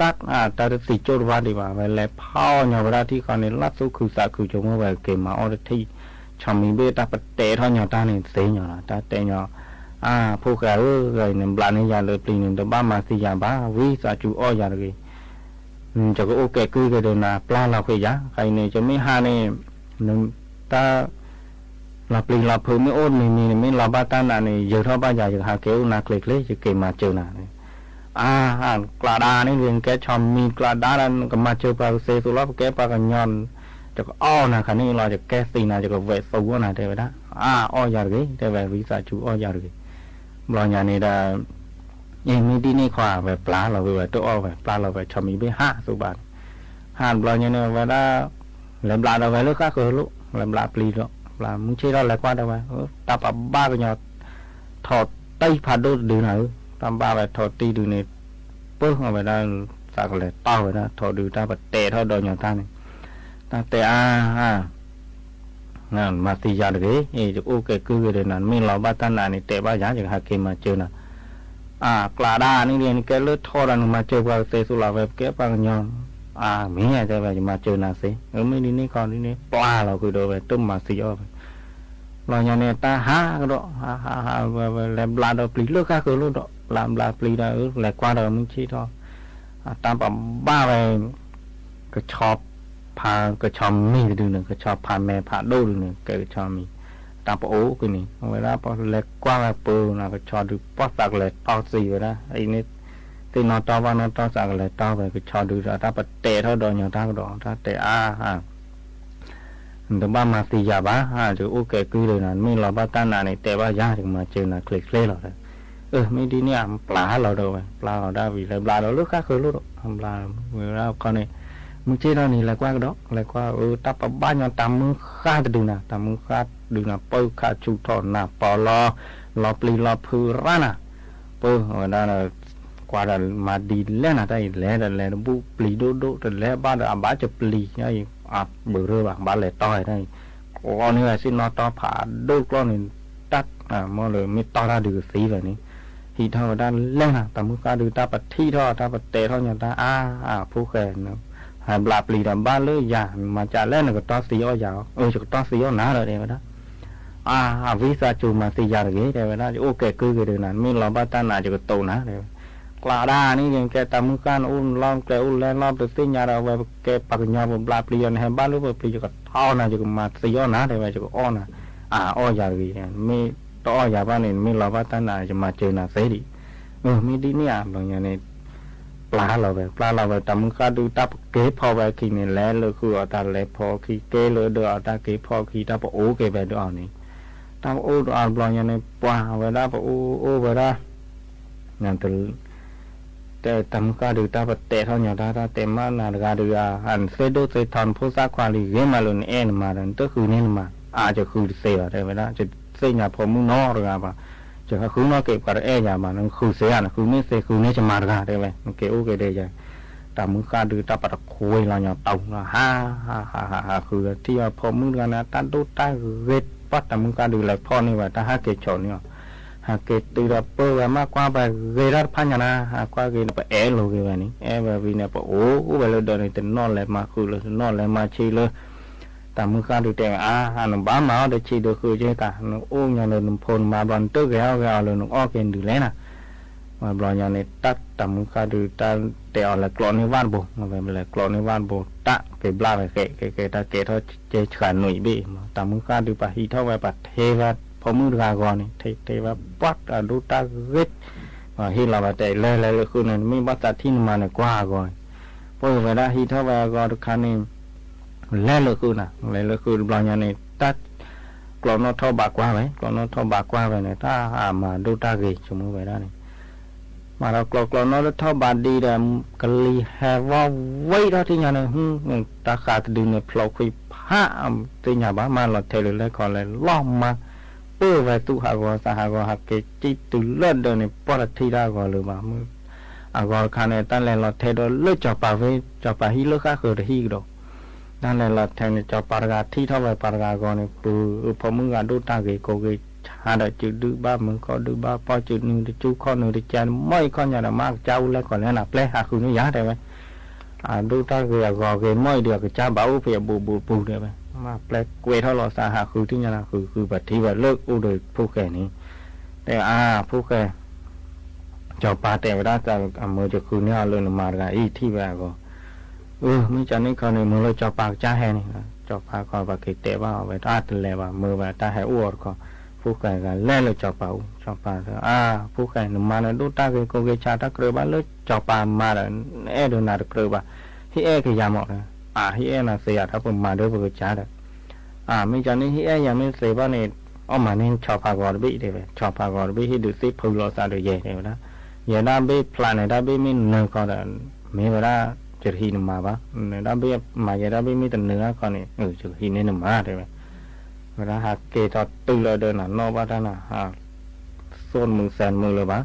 ตักตาสิโจรวาดีว่าเวลาพ่ออย่างเวลาที่เขาเนี่ยลัดสู้คือสาคือจงว่าเกมมาออร์ที่ชอบมีเบตาปะเตะเท่าอย่างตาเนี่ยเสียอย่างละตาเตะอย่างพวกเขาเลยเนี่ยบลาเนี่ยอย่างเลยปลีเนี่ยตัวบ้านมาสิอย่างบ้าวิสาจูอ้ออย่างเลยจะก็โอเคคือก็เดินมาปลาเราเคยยะใครเนี่ยจะไม่หาเนี่ยหนึ่งตาเราปลีเราเพิ่มไม่โอนไม่เราบ้าตาหนาเนี่ยเยอะเท่าบ้าใหญ่จะหาเกลนาเกล็กเล็กจะเกมาเจอหนาเนี่ยกระดานี่เรียนแกชอมมีกระดานั้นก็มาเจอปลาเซตุลาแกปลากันยอนจะก็อ้อนะคันนี้เราจะแกสีนะจะก็เวทสู้นะเทวดาอ้อยาร์กีเทววิสาจูอ้อยาร์กีบลอยานี่ได้ยังมีที่นี่ขวาแบบปลาเราไปตัวอ้อแบบปลาเราไปชอมมีไป5 สุบาทบลอยานี่เวลาแล้วปลาเราไปเลือกข้าคือลูกแล้วปลาปลีแล้วปลามึงเชื่อเราอะไรกว่าได้ไหมตาปะบ้าก็ยังถอดไตผาดูดูหน่อยตามบ้าไปถอดตีดูนี่เปิ้ลเอาไปได้สักเลยต้าไปได้ถอดดูตาปะเตะเท่าโดนอย่างตาเนี่ยตาเตะนั่นมาตียาเลยจะโอเคคือเดี๋ยวนั้นไม่เราบ้าตาหนานี่เตะบ้าอย่างหาเกมมาเจอนะกลาดานี่เรียนแกเลือดทอดมาเจอว่าเซสุลาแบบแกปังยอนมีอะไรไปจะมาเจอนาสิไม่ดีนี่ก่อนนี่ปลาเราคือโดนไปต้มมาสิอ้อเราอย่างนี้ตาหาก็ดอกหาแล้วปลาเราปลีเลือกข้าคือลูกดอกลามปลาปลีได้แล้วกว่าเรามึงชี้ทอตามแบบบ้าไปก็ชอบพาก็ชอบมีดูหนึ่งก็ชอบพาแม่พาดูหนึ่งก็ชอบมีตามปะโอ้คือนี่เวลาพอแล้วกว่าแบบปืนเราก็ชอบดูปอสักเลยต่อสีไปนะไอ้นี่ที่นอนต่อวันนอนต่อสักเลยต่อไปก็ชอบดูตาปะเตะเท่าโดนอย่างตาก็ดอกตาเตะแต่บ้านมาตียาบ้าจะโอเคคือเลยนะไม่เราบ้าตาหนาในแต่ว่ายากถึงมาเจอนะเคล็ดเคล็ดเราเลยไม่ดีเนี่ยปลาเราโดนปลาเราได้วีเลยปลาเราลูกค้าคือลูกปลาเวลาคนนี้มึงเชื่อเรานี่แหละกว่าก็ดอกแหละกว่าตาปะบ้านยังตามมือฆ่าจะดูนะตามมือฆ่าดูนะเปิดฆ่าชูทอนะปอลอปลีรอพือร้านะเปิดเวลากว่ามาดีแล้วนะได้แล้วบุปลีโดแต่แล้วบ้านเราบ้าจะปลีไงเบื่อเรื่องบ้านเลยต่อยได้ก็นี่แหละสินอต่อผ่าโดกล้อนี่ตัดมาเลยไม่ต่อได้ดูสีแบบนี้
ฮีทอด้านเล่นตามุกาดูตาปัดที่ทอตาปัดเตะทออย่างตาผู้แก่เนาะหายบลาปลีดำบ้านเลยอย่างมาจากเล่นก็ต้องสีอ้อยาวจะต้องสีอ้อหนาเลยเดี๋ยวนะวิสาจูมาสียาเลยเดี๋ยวนะโอเคคือเดี๋ยวนั้นมีเราบ้านตาหนาจะก็โตนะเดี๋ยวกลาดานี่ยังแกตามุกาอุ้มล้อมแกอุ้มแลล้อมตัวสียาเราไว้แกปักยาบนบลาปลีในบ้านหรือว่าปลีจะก็ท่อนะจะก็มาสีอ้อหนาเดี๋ยวจะก็อ้อนะอ้อยาเลยไม่ต่อยาบ้านนี่มีเราบ้านตาหนาจะมาเจอหนาเสียดิมีดีเนี่ยบางอย่างนี่ปลาเราไปตามก็ดูตาเก็บพอไปกินนี่แหละเลยคือเอาตาเล็บพอขี้เกลือเดือดตาเก็บพอขี้ตาปะโอ้เก็บไปดูเอานี่ตาโอ้ดูเอาบางอย่างนี่ปลาไปได้ปะโอ้ไปได้นั่นแต่ตามก็ดูตาปะเตะเท่าอย่างตาเต็มมากนะก็ดูอันเซดูเซทอนผู้สร้างความดีเยี่ยมมาเลยเอ็นมาดันก็คือนี่มาอาจจะคือเสียได้ไปได้จะเสียพอมึงนอหรือไงปะจะคือน้อเก็บกับเอย่ามานั่นคือเสียนะคือไม่เสียคือไม่จะมาได้ไหมมันเกี่ยวกันได้ยังแต่มึงการดูตาปัดคุยเราอย่างเต่าละฮ่าคือที่ว่าพอมึงกันนะตั้งตู้ตั้งเวทปัดแต่มึงการดูแลพ่อนี่ว่าถ้าหาเกจชนเนี่ยหาเกจตีระเบิดมากกว่าไปเวรัดพันนะหากว่าเกจไปโลกันนี่แบบนี้เนี่ยโอ้ไปเลยเดินในเต็นนอนเลยมาคือเลยนอนเลยมาชีเลยแต่มึงการดูแต่หนุ่มบ้ามาเดี๋ยวชีเดี๋ยวคือเจ้าตาหนุ่มอุ้งอย่างเลยหนุ่มพลมาบอลตื้อแก้วเลยหนุ่มอ้อเกินดูแล้วนะมาบอลอย่างนี้ตัดแต่มึงการดูตาแต่เอาเลยกลอนในบ้านโบมาเป็นเลยกลอนในบ้านโบตะไปบลาไปเกะตาเกะเท่าเจ๊ขันหนุ่ยบีแต่มึงการดูปะฮีเท่าไปปะเทวะพอมึงกากรนี่เทวะปัดดูตาเวทฮีเราไปแต่เลยคือเนี่ยไม่บัดตัดที่มาเนี่ยกว่าก่อนพอเวลาฮีเท่าไปก็ทุกครั้งนี่แล้วเลยคือนะแล้วคือบางอย่างนี่ตัดกลอนนอท่อบากว่าไหมกลอนนอท่อบากว่าไปเนี่ยถ้ามาดูตาเกยสมมติไปได้นี่มาเรากลอนนอท่อบาดีแต่กะลีแฮว่าไว้เราที่อย่างนี้ตาขาดดึงเนี่ยพลอยคุยผ้าที่อย่างบ้ามาเราเทเลยก่อนเลยล้อมมาเปื้อไปตู้หากว่าสหากว่าหากเกจิตุเลิศเดินในปอดที่ได้ก่อนเลยมามือก็คันเนี่ยตั้งแต่เราเทโดเลิศจับปาไว้จับปาฮิเลิศข้าคือฮิกดอกนั่นแหละเราแทนจะปารากาที่เท่าไรปารากาก่อนเนี่ยคือพอมึงการดูตาเกยโกเกยหาได้จุดดื้อบ้ามึงก็ดื้อบ้าพอจุดหนึ่งจะจู้ข้อหนึ่งจะแจนไม่ข้ออย่างนั้นมากเจ้าแล้วก่อนแล้วนับแล้วหาคือนี่ยาได้ไหมดูตาเกยก็เกยไม่เดียวก็จ้าบ้าเพียบูได้ไหมมาแปลกเวทเท่าเราสาหาคือที่อย่างนั้นคือแบบที่ว่าเลิกอุดเลยผู้แก่นี้แต่ผู้แก่เจ้าปาแต่เวลาจะมือจะคือเนี่ยเลยมาได้อีที่แบบก็ไม่จำนี่เขาในมือเราจับปากจ้าแห่นี่จับปากก็ปากเตะว่าไว้ตาตเลยว่ามือว่าตาแห่อ้วนก็ผู้แก่กันเล่นเลยจับปากผู้แก่หนุ่มมาเนี่ยดูตาเกยโกเกชาตาเกลือบ้านเลยจับปากมาเลยเดินหน้าเกลือบ้าที่คือยาหมอกนะที่น่ะเสียถ้าผมมาด้วยผู้จ้าเลยไม่จำนี่ที่ยังไม่เสียบ้านเนี่ยเอามาเนี่ยจับปากกอดบี้ได้ไหมจับปากกอดบี้ที่ดูซิพูดเราซาดูเย่ได้ไหมนะอย่าได้บี้พลานได้บี้ไม่เนื้อก็ได้ไม่เวลาจะหินมาปะเนี่ยได้บี้มาอย่าได้บี้มีแต่เนื้อก่อนนี่จะหินเนี่ยมาได้ไหมเวลาหากเกยต่อตื่นเลยเดินหน้านอกบ้านนั่นโซนมือแสนมือเลยปะ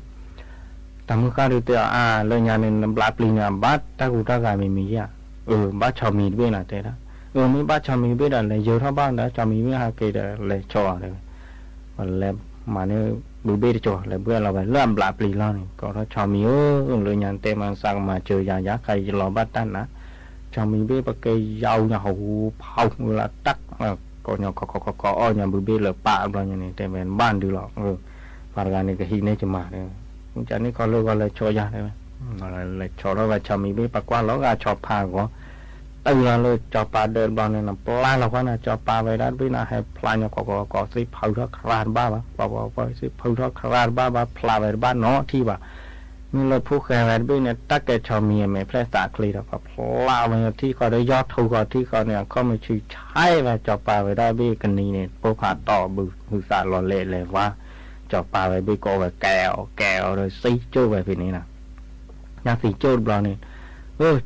แต่มือข้าดูเตะเลยงานเนี่ยปลาปลีเนี่ยบัดตากูตากายไม่มีอ่ะบัดชาวมีด้วยนะเตะนะไม่บัดชาวมีด้วยเลยเยอะเท่าบ้านนะชาวมีไม่หากเกยเลยจ่อเลยมันแล้วมาเนี่ยดูเบี้ยจ่อเลยเบื่อเราไปเริ่มปลาปลีแล้วนี่ก็ถ้าชาวมีเลยงานเตะมันสั่งมาเจอยาใครรอบัดตั้นนะชาวมีเบี้ยปะเกยยาวเนี่ยหูเผาละตักก็เนี่ยก็เนี่ยบุเบี้ยเลยป่าอะไรอย่างนี้แต่เป็นบ้านดูหรอกปารการนี่ก็หินเนี่ยจะมาเลยจากนี้ก็เลยโชยาได้ไหมเลยโชว์แล้วว่าชาวมีเบี้ยปะกว่าแล้วก็ชอบพาก็ตื่นเลยจอปลาเดินบอลเนี่ยนะปลาเราก็นะจอปลาไปด้านวินาให้พลายเนี่ยก็สิเผาทักคราดบ้าปะสิเผาทักคราดบ้าพลาไปบ้านเนาะที่ว่ามีเลยผู้แข่งแบบเนี่ยตักแกชาวมีไหมแพร่สาคลีแล้วก็พลาไปที่เขาได้ยอดทูก่อนที่เขาเนี่ยเขาไม่ชื่อใช่ว่าจอปลาไปได้บี้กันนี้เนี่ยพวกขาต่อบือสาหล่อเละเลยว่าจอปลาไปบี้ก็แบบแก้วเลยซีโจ้แบบนี้นะอย่างซีโจ้บอลเนี่ย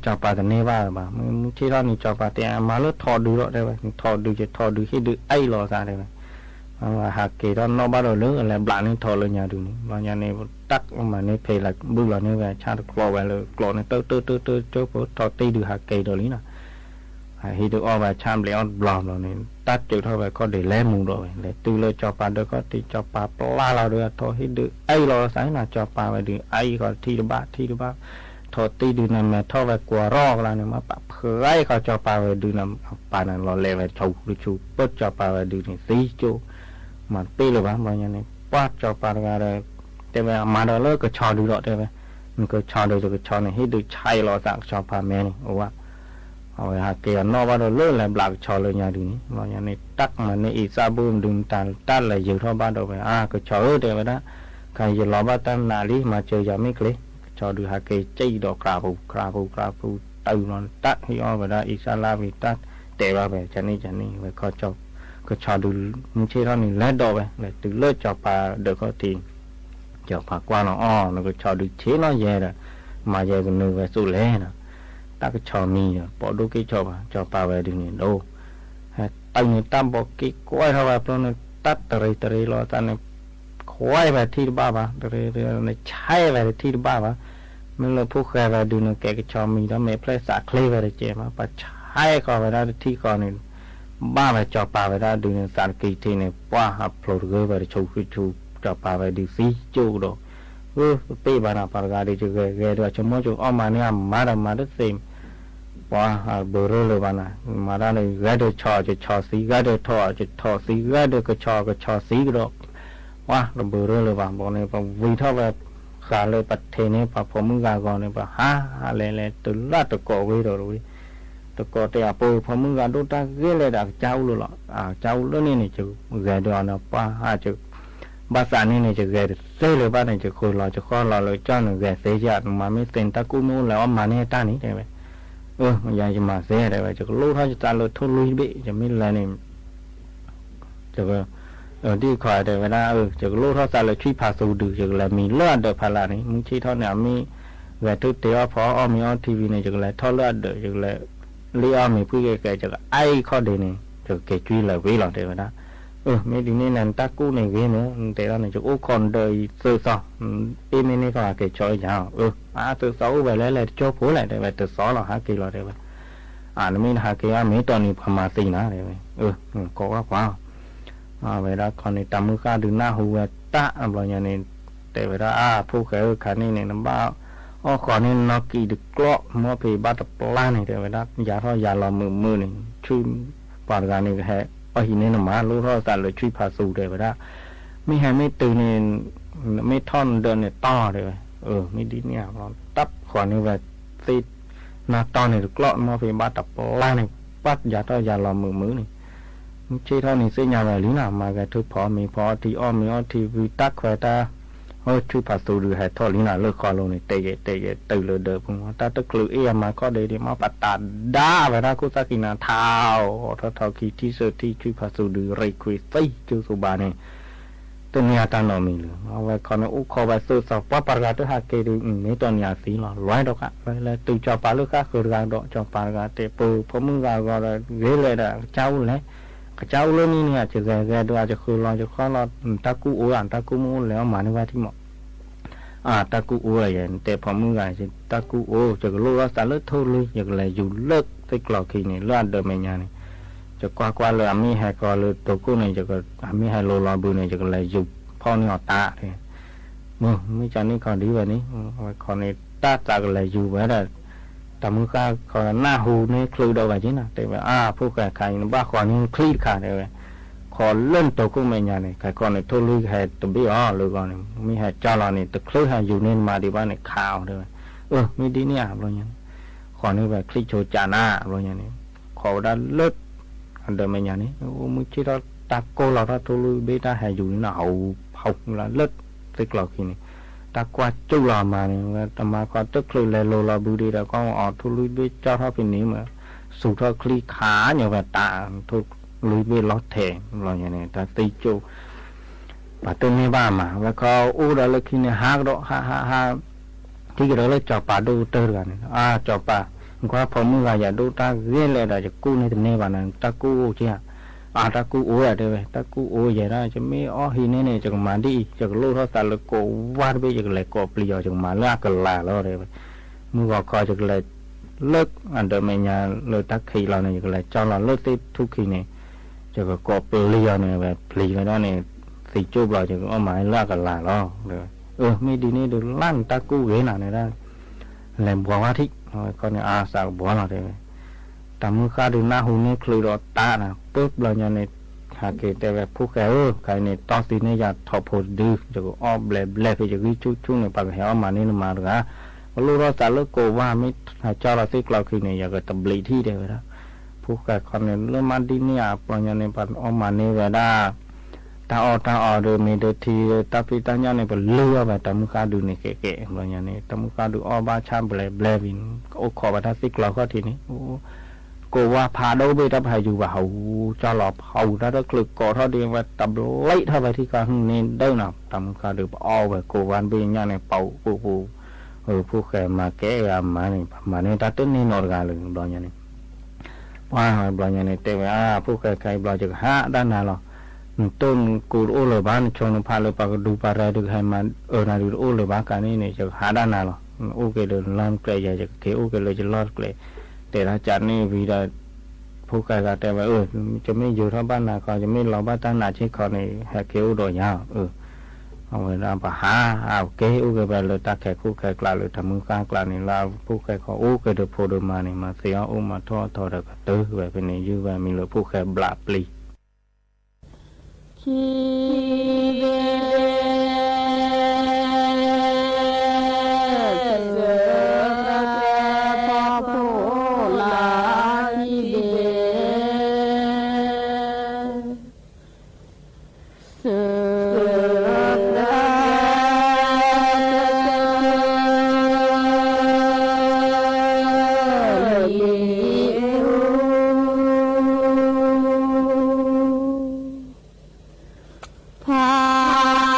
จอปลาแต่เนว่าบ้ามึงที่เรานี่จอปลาแต่มาแล้วทอดูแล้วได้ไหมทอดูให้ดูไอ้รอซาได้ไหมว่าหากเกดอนนอบ้าเราเลือกอะไรบลานี่ทอเลยเนี่ยดูนี่บางอย่างเนี่ยตักมาเนี่ยเพลย์บุหรี่เนี่ยว่าชาติคลอไว้เลยคลอเนี่ยเตอเจ้าพวกทอตีดูหากเกดอนี้นะ hi được ở chạm lấy on blom rồi này tắt chữ thôi vậy có để lé mù rồi để từ lời cho bà được có thì cho bà la là được thôi hi được ai lo sáng là cho bà vậy được ai còn thi được ba thôi tí được nằm mà thôi vậy quả ro là này mà bà khơi có cho bà vậy được nằm bà này lo lẹ vậy chầu được chú bớt cho bà vậy được này tí chú mà tí là bao nhiêu này bắt cho bà ra rồi thế vậy mà đó lỡ cái trò được rồi thế vậy mình cái trò được rồi cái trò này hi được chạy lo dạng cho bà mẹ này ủa rồi hạt kia nó bắt đầu lỡ làm lạc tròเลยnhà đừng mà nhà này tắt mà này ít sa bơm đừng tắt lại dự thôi bắt đầu vậy cái trò ở đây vậy đó cái giờ lo bắt tan nà đi mà chơi giờ mấy cái trò được hạt kia chơi đồ cà phù từ nó tắt hi o vậy đó ít sa la vì tắt để vào về cho nên vậy có cho cái trò được mình chơi đó mình lấy đồ vậy để từ lỡ cho bà được có tiền cho bà qua nó nó cái trò được chế nó về rồi mà về còn nửa về số lẻ nữa ta cái trò mì bỏ đôi cái cho bà về được nhìn đâu tay người ta bỏ cái quay ra vào nó tắt tơi lo ta này quay về thi ba này chạy về thi ba mình là phúc khai về được cái trò mì đó mẹ play sạc clay về để chơi mà bà chạy còn về ra thi còn này ba về cho bà về ra được sàn kỳ thì này qua upload gửi về để chú cho bà về được phí chú đồ tê bà nào bà ra đi chơi ghé được cho mỗi chú mà này mà rất xem qua bờ rồi bà nào mà ra này ghé được cho xí ghé được thọ xí ghé được cái cho xí cái đó qua là bờ rồi bà bọn này bà vì thôi bà khá lời bật thế này bà phó mưng gà gòn này bà ha lên từ lát từ cổ với rồi từ cổ thì bồi phó mưng gà đốt ta ghé lên đặt cháu luôn ạ cháu lớn này chứ ghé được nó qua chứ bà sản này chỉ ghé xâyเลยbà này chỉ khôi lò chỉ kho lòเลยcho nó ghé xây chặt mà mới tên ta cú mua là mà này ta này vậy mà giờ chỉ mà xây đây vậy chỉ lúa thôi ta lúa thôi lúa bị chỉ mới là này chỉ ở đi khỏi đây vậy đó chỉ lúa thôi ta là truy phá sâu được chỉ là mình lúa được phá là này mình chỉ thôi nào mình về thực tế phó mình ở TV này chỉ là thôi lúa được chỉ là lý mình cứ cái chỉ ai khó để này chỉ cái truy là với lòng đây vậy đó mấy đứa này làm ta cú này ghê nữa thế là này chỗ còn đời sơ sọ em này còn cái chơi nhào từ sáu về lấy lại cho phố lại đây về từ sáu là hai kỳ rồi đây vậy nó mới hai kỳ mấy tuần thì mà xì nữa đây vậy có quá vậy đó còn này tầm mưa ca đường na hù về ta vào nhà này để vậy đó phố khởi này nó bao còn nên nó kỳ được cọ mua về ba tập la này để vậy đó giá thôi giá là mưa này chui vào cái này hệ thì nên là má lúc đó ta lại truy phá sù để vậy đó mấy hai mấy từ này mấy thon đơn này to rồi mấy đi nè nó tấp khỏi như vậy thì nó to này được lọt mà phải bắt tập la này bắt giá to giá là mưa này chơi thôi này sẽ nhà là lý nào mà cái thứ phó mình phó thì mình thì vì tắc phải ta truy phá sù được hay thôi lý nào lơ khỏi luôn này tệ từ lơ đỡ cũng ta tức lưỡi em mà có để mà bắt ta đá vậy đó cô ta kỳ nào thao thao kỳ tí sơ tí truy phá sù được rây quỳ xây chưa số ba này từ nhà ta nói mình luôn vậy còn nó khó vậy sơ sọ quá bà ra tới hai cây đi mấy tuần nhà xí là loài đâu cả vậy là từ cho bà nước khác khởi ra đó cho bà ra để bờ phó mưng ra gọi là ghế lại là cháu đấy cái cháu lớn như này chỉ ghé đưa cho khởi lo cho khó lo ta cú ta cú mua léo mà nó qua thì mọ ta cú vậy để phó mưng ra thì ta cú cho cái lô ta lớn thôi luôn giờ là dù lớp cái lò kỳ này lo ăn được mấy nhà này cho qua là mi hai con là tổ cô này cho cái mi hai lô lò bự này cho cái là dù phao này họ ta thì mới cho nên còn đi về ní còn này ta cái là dù vậy là tầm cái còn na hù này khơi đâu vậy chứ nào để vậy phô cái nó ba còn như khơi cả đây vậy còn lên tổ cô mấy nhà này cái con này thôi lui hay tụi bây giờ lừa con này mi hai cho là này tự khơi hay dù nên mà đi ba này khảo đây mi đi nè rồi nhá còn như vậy khơi cho chả na rồi nhá này khó đã lướt đời mấy nhà này mới chỉ đó ta cô là ta thôi lui bây ta hay dù nó học là lướt tức là khi này ta qua châu là mà ta mà qua tức là lô là bự đi là con ở thôi lui bây cho nó phải ní mà sụt thôi khi khá nhiều và ta thôi lui bây lót thẻ là nhà này ta tây châu và tên này ba mà và có đó là khi này hát đó ha cái đó là cho bà đu tơ rồi cho bà qua phòng người nhà đu ta ghé lại là cú này thì này bà này ta cú chứ ta cú ở đây ta cú vậy đó chứ mấy hi này chứ mà đi chứ lô đó ta là cổ vắt bây giờ lại cổ bây giờ chứ mà lá cái là đó đây mua vào coi chứ lại เลิกอันเดิมไม่ยาเลิกตักขี้เราเนี่ยก็เลยจอเราเลิกที่ทุกขี้เนี่ยจะก็กอบเปลี่ยเนี่ยแบบพลีแล้วเนี่ยสีจูบเราจะก็เอาไม้ลากกันหลายล้อเลยไม่ดีนี่ดูลั่นตะกู้เวน่ะเนี่ยได้แหลมบัวว่าทิกก็เนี่ยอาสาบัวเราเลยแต่เมื่อข้าดูหน้าหูนี่คลือรอตานะปุ๊บเราเนี่ยหาเกตแต่แบบผู้แก่ใครเนี่ยตอนตีเนี่ยอยากถอดโพดดื้อจะก็อ้อมแหลไปจะวิ่งชุ่งเนี่ยปากแหวมานี่มาหรือลูกเราจะเลิกโกว่าไม่เจ้าเราซิกเราคือเนี่ยอยากจะตบลีที่เดียวนะผู้แก่คนเนี่ยเริ่มมาดีเนี่ยปล่อยเนี่ยปันอ้อมมาเนี่ยเวลาตาออเดิมมีเดิทีตาพิตาเนี่ยเนี่ยเป็นเลือแบบตามุกาดูเนี่ยเก๋ๆปล่อยเนี่ยตามุกาดูอ้อบ้าชามแบลวินโอ้ขอบัตรซิกเราก็ทีนี้โอ้โกว่าพาโดไปทับหายอยู่ว่าเขาจะหลอบเขาถ้าคลึกก่อเท่าเดียวว่าตบไล่เท่าไปที่การเนี่ยได้นะตามุกาดูอ้อแบบโกวันเป็นเนี่ยเนี่ยเป่าปูผู้แก่มาแก่มาเนี่ยตัดต้นนี่นอนกันเลยบอลเนี่ยว่าบอลเนี่ยแต่ว่าผู้แก่ใครบอลจะหาด้านนั้นหรอต้นกูโอเลยบ้านชนพาเลยปากดูปลาดูให้มันนาดูโอเลยบ้านกันนี่จะหาด้านนั้นหรอโอเคเดินล้านเกลยจะเทโอเคเลยจะลอดเกลยแต่ละจัดนี่วีได้ผู้แก่ก็แต่ว่าจะไม่อยู่ที่บ้านนาก็จะไม่รอบ้านตั้งนาเช็คเขาในแฮกเกลโดยยาวเอาไว้นะปะหาเอาเกะอุกไปเลยตาแขกคู่แขกกลาเลยทำมือกลางกลานี่ลาผู้แขกเขาอุกเดือโพดมานี่มาเสียอุมาทอดกระตือไว้เป็นยื้อไว้มีเลยผู้แขกบลาปลี
คีเวเสือแก่พอผู้ลาคีเวเสือพา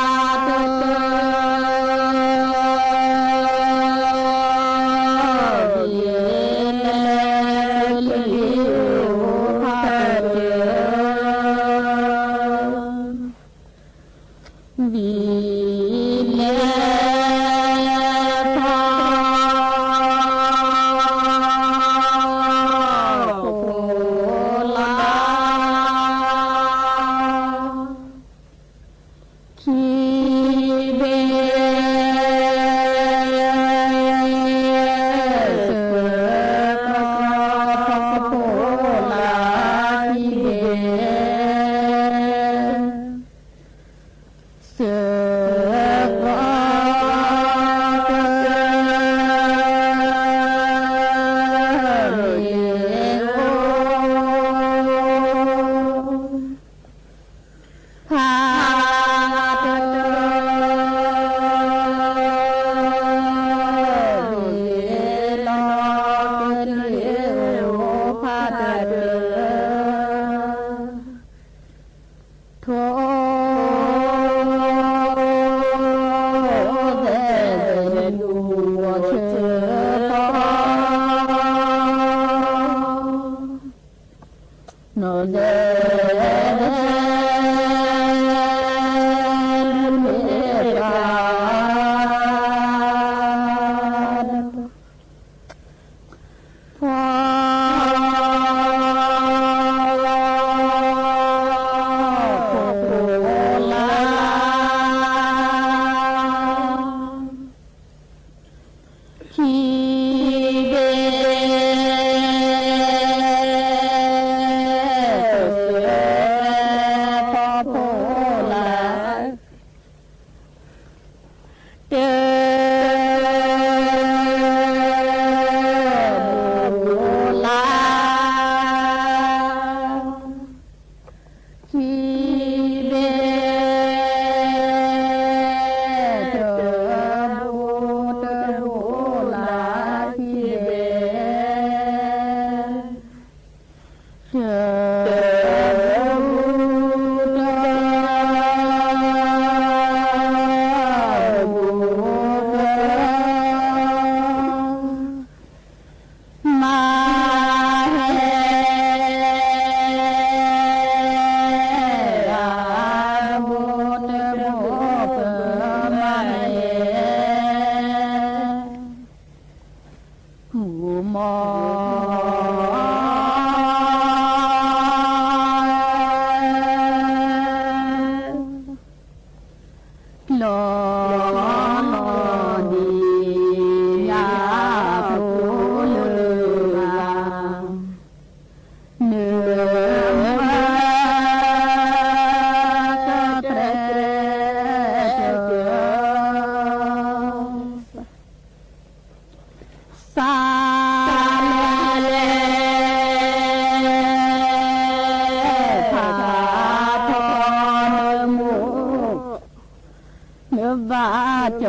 โจ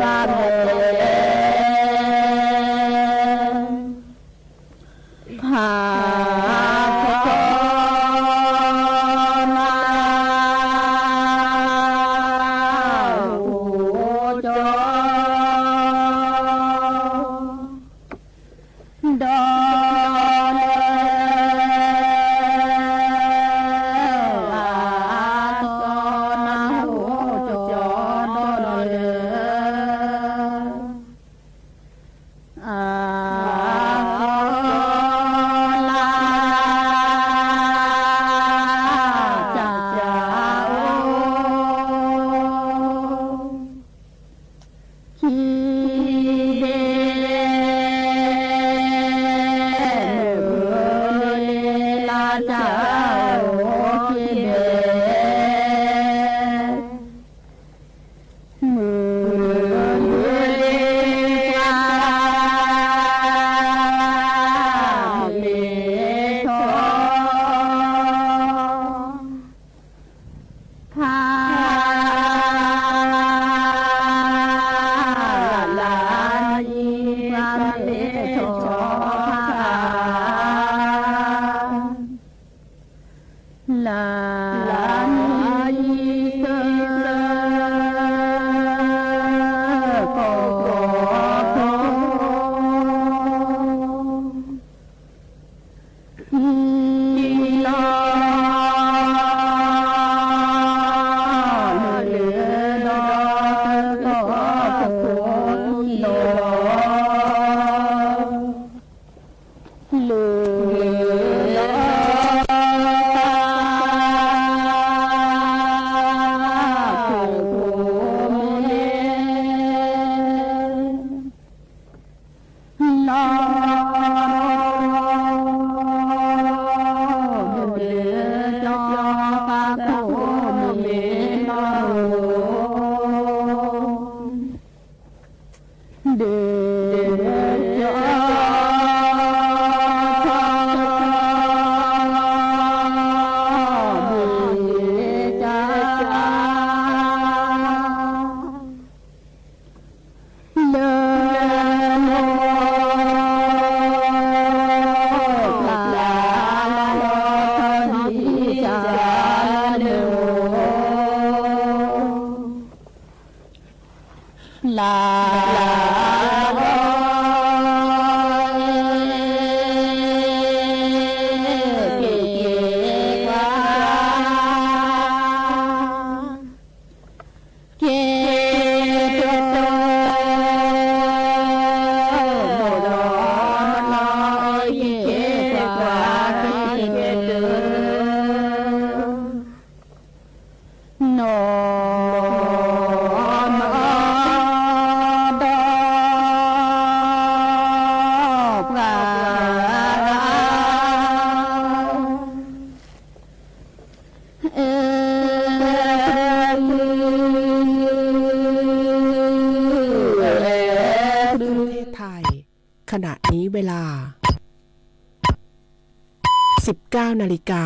กาเดภาคนาโจดอ
ขณะนี้เวลา 19 นาฬิกา